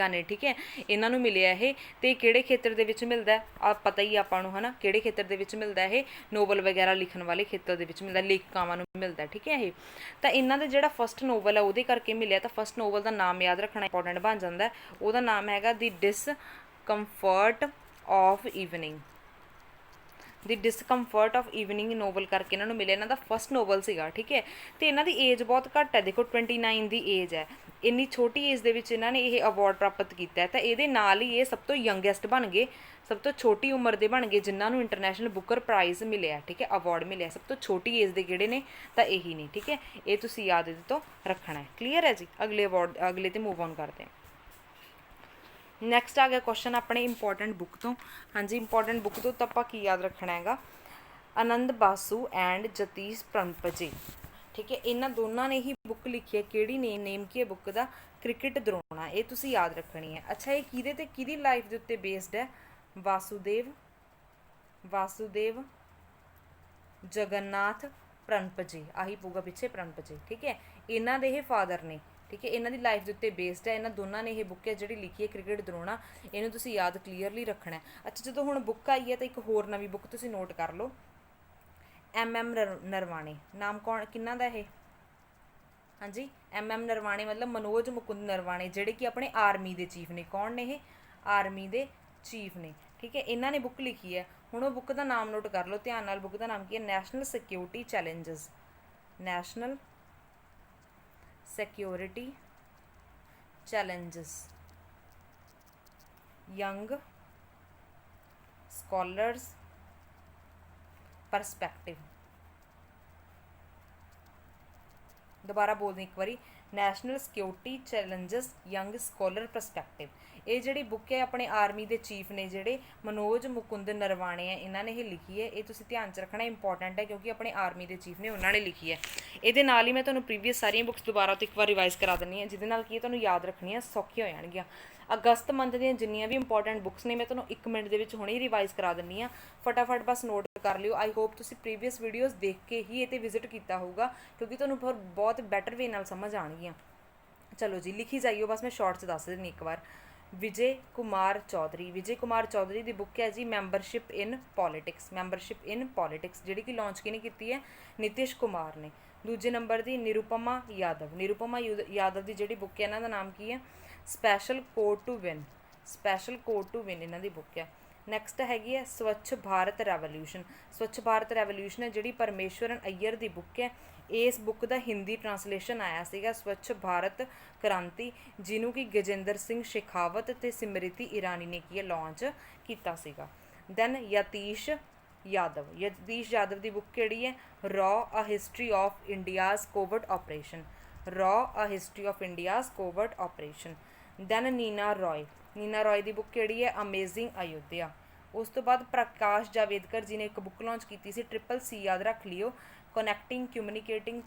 ਨੇ, ਠੀਕ ਹੈ, ਇਹਨਾਂ ਨੂੰ ਮਿਲਿਆ ਇਹ। ਤੇ ਕਿਹੜੇ ਖੇਤਰ ਦੇ ਵਿੱਚ ਮਿਲਦਾ? ਆ ਪਤਾ ਹੀ ਆਪਾਂ ਨੂੰ, ਹੈ ਨਾ, ਕਿਹੜੇ ਖੇਤਰ ਦੇ ਵਿੱਚ ਮਿਲਦਾ ਇਹ? ਨੋਵਲ ਵਗੈਰਾ ਲਿਖਣ ਵਾਲੇ ਖੇਤਰ ਦੇ ਵਿੱਚ ਮਿਲਦਾ, ਲੇਖਿਕਾਵਾਂ ਨੂੰ ਮਿਲਦਾ, ਠੀਕ ਹੈ। ਇਹ ਤਾਂ ਇਹਨਾਂ ਦਾ ਜਿਹੜਾ ਫਸਟ ਨੋਵਲ ਹੈ ਉਹਦੇ ਕਰਕੇ ਮਿਲਿਆ। ਤਾਂ ਫਸਟ ਨੋਵਲ ਦਾ ਨਾਮ ਯਾਦ ਰੱਖਣਾ ਇੰਪੋਰਟੈਂਟ ਬਣ ਜਾਂਦਾ। ਉਹਦਾ ਨਾਮ ਹੈਗਾ ਦੀ ਡਿਸਕੰਫਰਟ ਆਫ ਈਵਨਿੰਗ ਨੋਵਲ ਕਰਕੇ ਇਹਨਾਂ ਨੂੰ ਮਿਲਿਆ। ਇਹਨਾਂ ਦਾ ਫਸਟ ਨੋਵਲ ਸੀਗਾ, ਠੀਕ ਹੈ। ਤੇ ਇਹਨਾਂ ਦੀ ਏਜ ਬਹੁਤ ਘੱਟ ਹੈ, ਦੇਖੋ 29 ਦੀ ਏਜ ਹੈ। ਇੰਨੀ ਛੋਟੀ ਏਜ ਦੇ ਵਿੱਚ ਇਹਨਾਂ ਨੇ ਇਹ ਅਵਾਰਡ ਪ੍ਰਾਪਤ ਕੀਤਾ। ਤਾਂ ਇਹਦੇ ਨਾਲ ਹੀ ਇਹ ਸਭ ਤੋਂ ਯੰਗੈਸਟ ਬਣ ਗਏ, ਸਭ ਤੋਂ ਛੋਟੀ ਉਮਰ ਦੇ ਬਣ ਗਏ ਜਿਨ੍ਹਾਂ ਨੂੰ ਇੰਟਰਨੈਸ਼ਨਲ ਬੁਕਰ ਪ੍ਰਾਈਜ਼ ਮਿਲਿਆ, ਠੀਕ ਹੈ, ਅਵਾਰਡ ਮਿਲਿਆ। ਸਭ ਤੋਂ ਛੋਟੀ ਏਜ ਦੇ ਕਿਹੜੇ ਨੇ? ਤਾਂ ਇਹੀ ਨੇ, ਠੀਕ ਹੈ। ਇਹ ਤੁਸੀਂ ਯਾਦ ਇਹਦੇ ਤੋਂ ਰੱਖਣਾ ਹੈ। ਕਲੀਅਰ ਹੈ ਜੀ? ਅਗਲੇ ਤੇ ਮੂਵ ਔਨ ਕਰਦੇ ਹਾਂ। ਨੈਕਸਟ ਆ ਗਿਆ ਕੁਐਸਚਨ ਆਪਣੇ ਇੰਪੋਰਟੈਂਟ ਬੁੱਕ ਤੋਂ। ਹਾਂਜੀ, ਇੰਪੋਰਟੈਂਟ ਬੁੱਕ ਤੋਂ ਤਾਂ ਆਪਾਂ ਕੀ ਯਾਦ ਰੱਖਣਾ ਹੈਗਾ? ਆਨੰਦ ਬਾਸੂ ਐਂਡ ਜਤੀਸ਼ ਪ੍ਰਣਪਜੇ, ਠੀਕ ਹੈ। ਇਹਨਾਂ ਦੋਨਾਂ ਨੇ ਹੀ ਬੁੱਕ ਲਿਖੀ ਹੈ। ਕਿਹੜੀ ਨੇਮ ਕੀ ਹੈ ਬੁੱਕ ਦਾ? ਕ੍ਰਿਕਟ ਦਰੋਣਾ। ਇਹ ਤੁਸੀਂ ਯਾਦ ਰੱਖਣੀ ਹੈ। ਅੱਛਾ, ਇਹ ਕਿਹਦੀ ਲਾਈਫ ਦੇ ਉੱਤੇ ਬੇਸਡ ਹੈ? ਵਾਸੂਦੇਵ ਜਗਨਨਾਥ ਪ੍ਰਣਪਜੇ, ਆਹੀ ਪਊਗਾ ਪਿੱਛੇ ਪ੍ਰਣਪਜੇ, ਠੀਕ ਹੈ। ਇਹਨਾਂ ਦੇ ਇਹ ਫਾਦਰ ਨੇ, ਠੀਕ ਹੈ। ਇਹਨਾਂ ਦੀ ਲਾਈਫ ਦੇ ਉੱਤੇ ਬੇਸਡ ਹੈ। ਇਹਨਾਂ ਦੋਨਾਂ ਨੇ ਇਹ ਬੁੱਕ ਹੈ ਜਿਹੜੀ ਲਿਖੀ ਹੈ ਕ੍ਰਿਕਟ ਦਰੋਣਾ। ਇਹਨੂੰ ਤੁਸੀਂ ਯਾਦ ਕਲੀਅਰਲੀ ਰੱਖਣਾ। ਅੱਛਾ, ਜਦੋਂ ਹੁਣ ਬੁੱਕ ਆਈ ਹੈ ਤਾਂ ਇੱਕ ਹੋਰ ਨਵੀਂ ਬੁੱਕ ਤੁਸੀਂ ਨੋਟ ਕਰ ਲਓ। MM ਨਰਵਾਣੇ, ਨਾਮ ਕਿਹਨਾਂ ਦਾ ਇਹ? ਹਾਂਜੀ, MM ਨਰਵਾਣੇ ਮਤਲਬ ਮਨੋਜ ਮੁਕੁੰਦ ਨਰਵਾਣੇ, ਜਿਹੜੇ ਕਿ ਆਪਣੇ ਆਰਮੀ ਦੇ ਚੀਫ ਨੇ। ਕੌਣ ਨੇ ਇਹ? ਆਰਮੀ ਦੇ ਚੀਫ ਨੇ, ਠੀਕ ਹੈ। ਇਹਨਾਂ ਨੇ ਬੁੱਕ ਲਿਖੀ ਹੈ। ਹੁਣ ਉਹ ਬੁੱਕ ਦਾ ਨਾਮ ਨੋਟ ਕਰ ਲਓ ਧਿਆਨ ਨਾਲ। ਬੁੱਕ ਦਾ ਨਾਮ ਕੀ ਹੈ? National security challenges young scholars perspective. ਦੁਬਾਰਾ ਬੋਲਦੇ ਇੱਕ ਵਾਰੀ, national security challenges young scholar perspective. ਇਹ ਜਿਹੜੀ ਬੁੱਕ ਹੈ ਆਪਣੇ ਆਰਮੀ ਦੇ ਚੀਫ ਨੇ ਜਿਹੜੇ ਮਨੋਜ ਮੁਕੁੰਦ ਨਰਵਾਣੇ ਹੈ, ਇਹਨਾਂ ਨੇ ਇਹ ਲਿਖੀ ਹੈ। ਇਹ ਤੁਸੀਂ ਧਿਆਨ 'ਚ ਰੱਖਣਾ, ਇੰਪੋਰਟੈਂਟ ਹੈ ਕਿਉਂਕਿ ਆਪਣੇ ਆਰਮੀ ਦੇ ਚੀਫ ਨੇ, ਉਹਨਾਂ ਨੇ ਲਿਖੀ ਹੈ। ਇਹਦੇ ਨਾਲ ਹੀ ਮੈਂ ਤੁਹਾਨੂੰ ਪ੍ਰੀਵੀਅਸ ਸਾਰੀਆਂ ਬੁੱਕਸ ਦੁਬਾਰਾ ਤੋਂ ਇੱਕ ਵਾਰ ਰਿਵਾਈਜ਼ ਕਰਾ ਦਿੰਦੀ ਹਾਂ, ਜਿਹਦੇ ਨਾਲ ਕੀ ਤੁਹਾਨੂੰ ਯਾਦ ਰੱਖਣੀਆਂ ਸੌਖੀਆਂ ਹੋ ਜਾਣਗੀਆਂ। ਅਗਸਤ ਮੰਥ ਦੀਆਂ ਜਿੰਨੀਆਂ ਵੀ ਇੰਪੋਰਟੈਂਟ ਬੁੱਕਸ ਨੇ ਮੈਂ ਤੁਹਾਨੂੰ 1 ਮਿੰਟ ਦੇ ਵਿੱਚ ਹੁਣੇ ਹੀ ਰਿਵਾਈਜ਼ ਕਰਾ ਦਿੰਦੀ ਹਾਂ। ਫਟਾਫਟ ਬਸ ਨੋਟ ਕਰ ਲਿਓ। ਆਈ ਹੋਪ ਤੁਸੀਂ ਪ੍ਰੀਵੀਅਸ ਵੀਡੀਓਜ਼ ਦੇਖ ਕੇ ਹੀ ਇਹ 'ਤੇ ਵਿਜ਼ਿਟ ਕੀਤਾ ਹੋਊਗਾ, ਕਿਉਂਕਿ ਤੁਹਾਨੂੰ ਬਹੁਤ ਬੈਟਰ ਵੇ ਨਾਲ ਸਮਝ ਆਉਣਗੀਆਂ। ਚਲੋ ਜੀ, ਲਿਖੀ ਜਾਈਓ, ਬਸ ਮੈਂ ਸ਼ਾਰਟ 'ਚ ਦੱਸ ਦਿੰਦੀ ਇੱਕ ਵਾਰ। ਵਿਜੇ ਕੁਮਾਰ ਚੌਧਰੀ ਦੀ ਬੁੱਕ ਹੈ ਜੀ ਮੈਂਬਰਸ਼ਿਪ ਇਨ ਪੋਲੀਟਿਕਸ, ਜਿਹੜੀ ਕਿ ਲਾਂਚ ਕਿਹਨੇ ਕੀਤੀ ਹੈ? ਨਿਤਿਸ਼ ਕੁਮਾਰ ਨੇ। ਦੂਜੇ ਨੰਬਰ ਦੀ ਨਿਰੂਪਮਾ ਯਾਦਵ ਦੀ ਜਿਹੜੀ ਬੁੱਕ ਹੈ ਇਹਨਾਂ ਦਾ ਨਾਮ ਕੀ ਹੈ? ਸਪੈਸ਼ਲ ਕੋਡ ਟੂ ਵਿਨ ਇਹਨਾਂ ਦੀ ਬੁੱਕ ਹੈ। ਨੈਕਸਟ ਹੈਗੀ ਹੈ ਸਵੱਛ ਭਾਰਤ ਰੈਵੋਲਿਊਸ਼ਨ ਹੈ ਜਿਹੜੀ ਪਰਮੇਸ਼ਵਰਨ ਅਈਅਰ ਦੀ ਬੁੱਕ ਹੈ। ਇਸ ਬੁੱਕ ਦਾ ਹਿੰਦੀ ਟਰਾਂਸਲੇਸ਼ਨ ਆਇਆ ਸੀਗਾ ਸਵੱਛ ਭਾਰਤ ਕ੍ਰਾਂਤੀ, ਜਿਹਨੂੰ ਕਿ ਗਜੇਂਦਰ ਸਿੰਘ ਸ਼ੇਖਾਵਤ ਅਤੇ ਸਿਮਰਿਤੀ ਇਰਾਨੀ ਨੇ ਕੀ ਲਾਂਚ ਕੀਤਾ ਸੀਗਾ। ਦੈਨ ਯਤੀਸ਼ ਯਾਦਵ ਦੀ ਬੁੱਕ ਕਿਹੜੀ ਹੈ? ਰॉ a history of India's covert operations. Then Neena Roy ਦੀ ਬੁੱਕ ਕਿਹੜੀ ਹੈ? ਅਮੇਜ਼ਿੰਗ ਅਯੋਧਿਆ। ਉਸ ਤੋਂ ਬਾਅਦ ਪ੍ਰਕਾਸ਼ ਜਾਵੇਦਕਰ ਜੀ ਨੇ ਇੱਕ ਬੁੱਕ ਲਾਂਚ ਕੀਤੀ ਸੀ, CCC ਯਾਦ ਰੱਖ ਲਿਓ, ਕਨੈਕਟਿੰਗ ਕਮਿਊਨੀਕੇਟਿੰਗ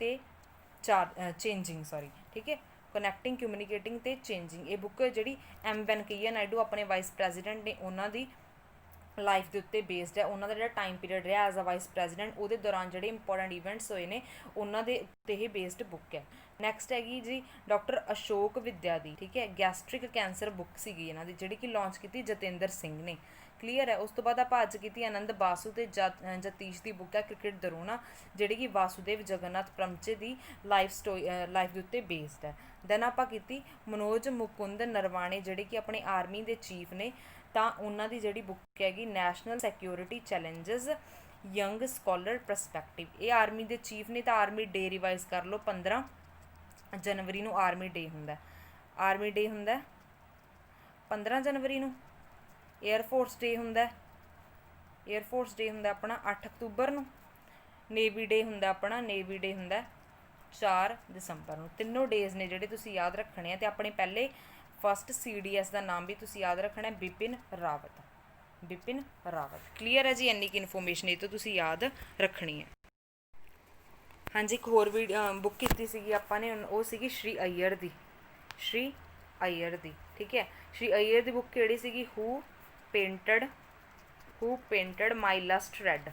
ਤੇ ਚੇਂਜਿੰਗ। ਇਹ ਬੁੱਕ ਜਿਹੜੀ ਵੈਂਕਈਆ ਨਾਇਡੂ ਆਪਣੇ ਵਾਈਸ ਪ੍ਰੈਜ਼ੀਡੈਂਟ ਨੇ ਉਹਨਾਂ ਦੀ ਲਾਈਫ ਦੇ ਉੱਤੇ ਬੇਸਡ ਹੈ। ਉਹਨਾਂ ਦਾ ਜਿਹੜਾ ਟਾਈਮ ਪੀਰੀਅਡ ਰਿਹਾ ਐਜ਼ ਅ ਵਾਈਸ ਪ੍ਰੈਜ਼ੀਡੈਂਟ, ਉਹਦੇ ਦੌਰਾਨ ਜਿਹੜੇ ਇੰਪੋਰਟੈਂਟ ਇਵੈਂਟਸ ਹੋਏ ਨੇ ਉਹਨਾਂ ਦੇ ਉੱਤੇ ਇਹ ਬੇਸਡ ਬੁੱਕ ਹੈ। ਨੈਕਸਟ ਹੈਗੀ ਜੀ ਡਾਕਟਰ ਅਸ਼ੋਕ ਵਿਦਿਆ ਦੀ, ਠੀਕ ਹੈ, ਗੈਸਟ੍ਰਿਕ ਕੈਂਸਰ ਬੁੱਕ ਸੀਗੀ ਇਹਨਾਂ ਦੀ, ਜਿਹੜੀ ਕਿ ਲਾਂਚ ਕੀਤੀ ਜਤਿੰਦਰ ਸਿੰਘ ਨੇ। ਕਲੀਅਰ ਹੈ। ਉਸ ਤੋਂ ਬਾਅਦ ਆਪਾਂ ਅੱਜ ਕੀਤੀ ਆਨੰਦ ਬਾਸੂ ਤੇ ਜਤੀਸ਼ ਦੀ ਬੁੱਕ ਹੈ ਕ੍ਰਿਕਟ ਦਰੋਨਾ, ਜਿਹੜੀ ਕਿ ਵਾਸੂਦੇਵ ਜਗਨਨਾਥ ਪ੍ਰਮਚੇ ਦੀ ਲਾਈਫ ਦੇ ਉੱਤੇ ਬੇਸਡ ਹੈ। ਦੈਨ ਆਪਾਂ ਕੀਤੀ ਮਨੋਜ ਮੁਕੁੰਦ ਨਰਵਾਣੇ, ਜਿਹੜੇ ਕਿ ਆਪਣੇ ਆਰਮੀ ਦੇ ਚੀਫ ਨੇ, ਤਾਂ ਉਹਨਾਂ ਦੀ ਜਿਹੜੀ ਬੁੱਕ ਹੈਗੀ national security challenges young scholar perspective. ਇਹ ਆਰਮੀ ਦੇ ਚੀਫ ਨੇ, ਤਾਂ ਆਰਮੀ ਡੇ ਰਿਵਾਈਜ਼ ਕਰ ਲਓ, 15 ਜਨਵਰੀ ਨੂੰ ਆਰਮੀ ਡੇ ਹੁੰਦਾ 15 ਜਨਵਰੀ ਨੂੰ। ਏਅਰਫੋਰਸ ਡੇ ਹੁੰਦਾ ਆਪਣਾ 8 ਅਕਤੂਬਰ ਨੂੰ। ਨੇਵੀ ਡੇ ਹੁੰਦਾ 4 ਦਸੰਬਰ ਨੂੰ। ਤਿੰਨੋਂ ਡੇਜ਼ ਨੇ ਜਿਹੜੇ ਤੁਸੀਂ ਯਾਦ ਰੱਖਣੇ ਆ। ਤੇ ਆਪਣੇ ਪਹਿਲੇ ਫਸਟ CDS ਦਾ ਨਾਮ ਵੀ ਤੁਸੀਂ ਯਾਦ ਰੱਖਣਾ, ਬਿਪਿਨ ਰਾਵਤ। ਕਲੀਅਰ ਹੈ ਜੀ? ਇੰਨੀ ਕਿ ਇਨਫੋਰਮੇਸ਼ਨ ਇਹ ਤੋਂ ਤੁਸੀਂ ਯਾਦ ਰੱਖਣੀ ਹੈ। ਹਾਂਜੀ, ਇੱਕ ਹੋਰ ਵੀ ਬੁੱਕ ਕੀਤੀ ਸੀਗੀ ਆਪਾਂ ਨੇ, ਉਹ ਸੀਗੀ ਸ਼੍ਰੀ ਅਈਅਰ ਦੀ, ਠੀਕ ਹੈ। ਸ਼੍ਰੀ ਅਈਅਰ ਦੀ ਬੁੱਕ ਕਿਹੜੀ ਸੀਗੀ? ਹੂ ਪੇਂਟਡ ਮਾਈ ਲਸਟ ਰੈਡ।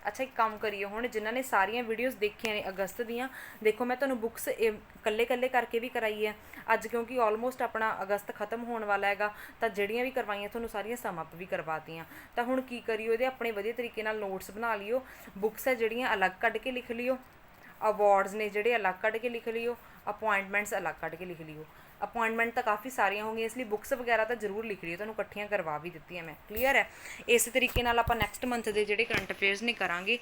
ਅੱਛਾ, ਇੱਕ ਕੰਮ ਕਰੀਏ ਹੁਣ, ਜਿਨ੍ਹਾਂ ਨੇ ਸਾਰੀਆਂ ਵੀਡੀਓਜ਼ ਦੇਖੀਆਂ ਨੇ ਅਗਸਤ ਦੀਆਂ, ਦੇਖੋ ਮੈਂ ਤੁਹਾਨੂੰ ਬੁੱਕਸ ਇਕੱਲੇ ਕਰਕੇ ਵੀ ਕਰਾਈ ਹੈ ਅੱਜ, ਕਿਉਂਕਿ ਆਲਮੋਸਟ ਆਪਣਾ ਅਗਸਤ ਖਤਮ ਹੋਣ ਵਾਲਾ ਹੈਗਾ, ਤਾਂ ਜਿਹੜੀਆਂ ਵੀ ਕਰਵਾਈਆਂ ਤੁਹਾਨੂੰ ਸਾਰੀਆਂ ਸਮ ਅਪ ਵੀ ਕਰਵਾਤੀਆਂ। ਤਾਂ ਹੁਣ ਕੀ ਕਰਿਓ, ਇਹਦੇ ਆਪਣੇ ਵਧੀਆ ਤਰੀਕੇ ਨਾਲ ਨੋਟਸ ਬਣਾ ਲਿਓ। ਬੁੱਕਸ ਹੈ ਜਿਹੜੀਆਂ ਅਲੱਗ ਕੱਢ ਕੇ ਲਿਖ ਲਿਓ, ਅਵਾਰਡਸ ਨੇ ਜਿਹੜੇ ਅਲੱਗ ਕੱਢ ਕੇ ਲਿਖ ਲਿਓ, ਅਪੁਆਇੰਟਮੈਂਟਸ ਅਲੱਗ ਕੱਢ ਕੇ ਲਿਖ ਲਿਓ। ਅਪੁਆਇੰਟਮੈਂਟ ਤਾਂ ਕਾਫੀ ਸਾਰੀਆਂ ਹੋਣਗੀਆਂ, ਇਸ ਲਈ ਬੁੱਕਸ ਵਗੈਰਾ ਤਾਂ ਜ਼ਰੂਰ ਲਿਖ ਲਿਓ, ਤੁਹਾਨੂੰ ਇਕੱਠੀਆਂ ਕਰਵਾ ਵੀ ਦਿੱਤੀਆਂ ਮੈਂ। ਕਲੀਅਰ ਹੈ? ਇਸੇ ਤਰੀਕੇ ਨਾਲ ਆਪਾਂ ਨੈਕਸਟ ਮੰਥ ਦੇ ਜਿਹੜੇ ਕਰੰਟ ਅਫੇਅਰਸ ਨੇ ਕਰਾਂਗੇ।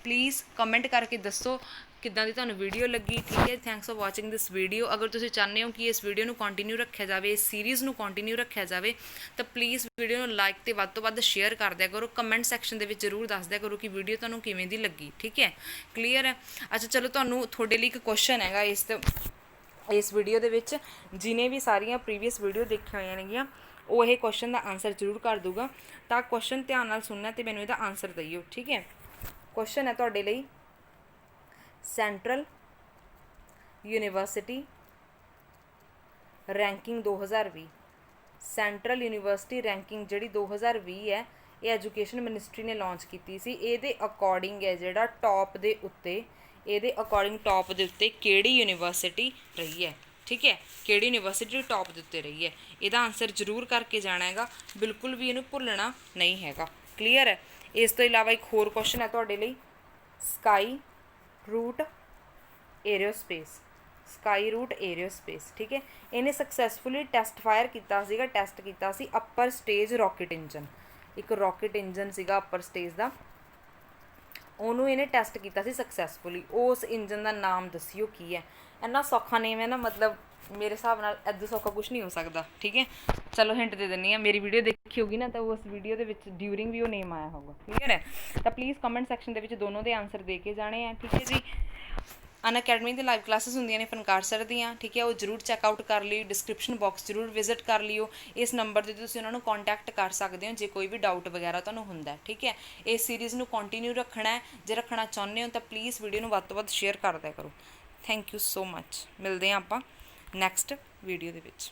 ਪਲੀਜ਼ ਕਮੈਂਟ ਕਰਕੇ ਦੱਸੋ ਕਿੱਦਾਂ ਦੀ ਤੁਹਾਨੂੰ ਵੀਡੀਓ ਲੱਗੀ, ਠੀਕ ਹੈ। Thanks for watching this video. ਅਗਰ ਤੁਸੀਂ ਚਾਹੁੰਦੇ ਹੋ ਕਿ ਇਸ ਵੀਡੀਓ ਨੂੰ ਕੰਟੀਨਿਊ ਰੱਖਿਆ ਜਾਵੇ, ਇਸ ਸੀਰੀਜ਼ ਨੂੰ ਕੰਟੀਨਿਊ ਰੱਖਿਆ ਜਾਵੇ, ਤਾਂ ਪਲੀਜ਼ ਵੀਡੀਓ ਨੂੰ ਲਾਈਕ ਤੇ ਵੱਧ ਤੋਂ ਵੱਧ ਸ਼ੇਅਰ ਕਰ ਦਿਆ ਕਰੋ। ਕਮੈਂਟ ਸੈਕਸ਼ਨ ਦੇ ਵਿੱਚ ਜ਼ਰੂਰ ਦੱਸ ਦਿਆ ਕਰੋ ਕਿ ਵੀਡੀਓ ਤੁਹਾਨੂੰ ਕਿਵੇਂ ਦੀ ਲੱਗੀ, ਠੀਕ ਹੈ। ਕਲੀਅਰ ਹੈ? ਅੱਛਾ ਚਲੋ, ਤੁਹਾਨੂੰ ਤੁਹਾਡੇ ਲਈ ਇੱਕ ਕੁਐਸਚਨ ਹੈਗਾ ਇਸ ਵੀਡੀਓ ਦੇ ਵਿੱਚ, ਜਿਹਨੇ ਵੀ ਸਾਰੀਆਂ ਪ੍ਰੀਵੀਅਸ ਵੀਡੀਓ ਦੇਖੀਆਂ ਹੋਈਆਂ ਨੇਗੀਆਂ, ਉਹ ਇਹ ਕੁਐਸਚਨ ਦਾ ਆਨਸਰ ਜ਼ਰੂਰ ਕਰ ਦੂਗਾ। ਤਾਂ ਕੁਐਸਚਨ ਧਿਆਨ ਨਾਲ ਸੁਣਨਾ ਤੇ ਮੈਨੂੰ ਇਹਦਾ ਆਨਸਰ ਦਈਓ, ਠੀਕ ਹੈ। ਕੁਐਸਚਨ ਹੈ ਤੁਹਾਡੇ ਲਈ, central university ranking 2020, central university ranking ਜਿਹੜੀ 2020 ਹੈ, ਇਹ ਐਜੂਕੇਸ਼ਨ ਮਿਨਿਸਟਰੀ ਨੇ ਲਾਂਚ ਕੀਤੀ ਸੀ। ਇਹਦੇ ਅਕੋਰਡਿੰਗ ਹੈ ਜਿਹੜਾ ਟੌਪ ਦੇ ਉੱਤੇ ਕਿਹੜੀ ਯੂਨੀਵਰਸਿਟੀ ਰਹੀ ਹੈ, ਠੀਕ ਹੈ, ਕਿਹੜੀ ਯੂਨੀਵਰਸਿਟੀ ਟੌਪ ਦੇ ਉੱਤੇ ਰਹੀ ਹੈ। ਇਹਦਾ ਆਨਸਰ ਜ਼ਰੂਰ ਕਰਕੇ ਜਾਣਾ ਹੈਗਾ, ਬਿਲਕੁਲ ਵੀ ਇਹਨੂੰ ਭੁੱਲਣਾ ਨਹੀਂ ਹੈਗਾ। ਕਲੀਅਰ ਹੈ? ਇਸ ਤੋਂ ਇਲਾਵਾ ਇੱਕ ਹੋਰ ਕੁਐਸਚਨ ਹੈ ਤੁਹਾਡੇ ਲਈ, ਸਕਾਈ ਰੂਟ ਏਰੀਓਸਪੇਸ, ਠੀਕ ਹੈ। ਇਹਨੇ ਸਕਸੈਸਫੁਲੀ ਟੈਸਟ ਕੀਤਾ ਸੀ ਅੱਪਰ ਸਟੇਜ ਰੌਕਟ ਇੰਜਨ। ਇੱਕ ਰੌਕਟ ਇੰਜਨ ਸੀਗਾ ਅੱਪਰ ਸਟੇਜ ਦਾ, ਉਹਨੂੰ ਇਹਨੇ ਟੈਸਟ ਕੀਤਾ ਸੀ ਸਕਸੈਸਫੁਲੀ। ਉਸ ਇੰਜਨ ਦਾ ਨਾਮ ਦੱਸਿਓ ਕੀ ਹੈ। ਇੰਨਾ ਸੌਖਾ ਨੇਮ ਹੈ ਨਾ, ਮਤਲਬ ਮੇਰੇ ਹਿਸਾਬ ਨਾਲ ਇੱਦਾਂ ਸੌਖਾ ਕੁਛ ਨਹੀਂ ਹੋ ਸਕਦਾ, ਠੀਕ ਹੈ। ਚਲੋ ਹਿੰਟ ਦੇ ਦਿੰਦੀ ਹਾਂ, ਮੇਰੀ ਵੀਡੀਓ ਦੇਖੀ ਹੋਗੀ ਨਾ, ਤਾਂ ਉਸ ਵੀਡੀਓ ਦੇ ਵਿੱਚ ਡਿਊਰਿੰਗ ਵੀ ਉਹ ਨੇਮ ਆਇਆ ਹੋਊਗਾ। ਕਲੀਅਰ ਹੈ? ਤਾਂ ਪਲੀਜ਼ ਕਮੈਂਟ ਸੈਕਸ਼ਨ ਦੇ ਵਿੱਚ ਦੋਨੋਂ ਦੇ ਆਨਸਰ ਦੇ ਕੇ ਜਾਣੇ ਆ, ਠੀਕ ਹੈ ਜੀ। ਅਨਅਕੈਡਮੀ ਦੀ ਲਾਈਵ ਕਲਾਸਿਸ ਹੁੰਦੀਆਂ ਨੇ ਫਨਕਾਰ ਸਰ ਦੀਆਂ, ਠੀਕ ਹੈ, ਉਹ ਜ਼ਰੂਰ ਚੈੱਕਆਊਟ ਕਰ ਲਿਓ। ਡਿਸਕ੍ਰਿਪਸ਼ਨ ਬਾਕਸ ਜ਼ਰੂਰ ਵਿਜ਼ਿਟ ਕਰ ਲਿਓ। ਇਸ ਨੰਬਰ 'ਤੇ ਤੁਸੀਂ ਉਹਨਾਂ ਨੂੰ ਕੰਟੈਕਟ ਕਰ ਸਕਦੇ ਹੋ ਜੇ ਕੋਈ ਵੀ ਡਾਊਟ ਵਗੈਰਾ ਤੁਹਾਨੂੰ ਹੁੰਦਾ, ਠੀਕ ਹੈ। ਇਸ ਸੀਰੀਜ਼ ਨੂੰ ਕੰਟੀਨਿਊ ਰੱਖਣਾ ਹੈ, ਜੇ ਰੱਖਣਾ ਚਾਹੁੰਦੇ ਹੋ ਤਾਂ ਪਲੀਜ਼ ਵੀਡੀਓ ਨੂੰ ਵੱਧ ਤੋਂ ਵੱਧ ਸ਼ੇਅਰ ਕਰ ਦਿਆ ਕਰੋ। ਥੈਂਕ ਯੂ ਸੋ ਮੱਚ। ਮਿਲਦੇ ਹਾਂ ਆਪਾਂ ਨੈਕਸਟ ਵੀਡੀਓ ਦੇ ਵਿੱਚ।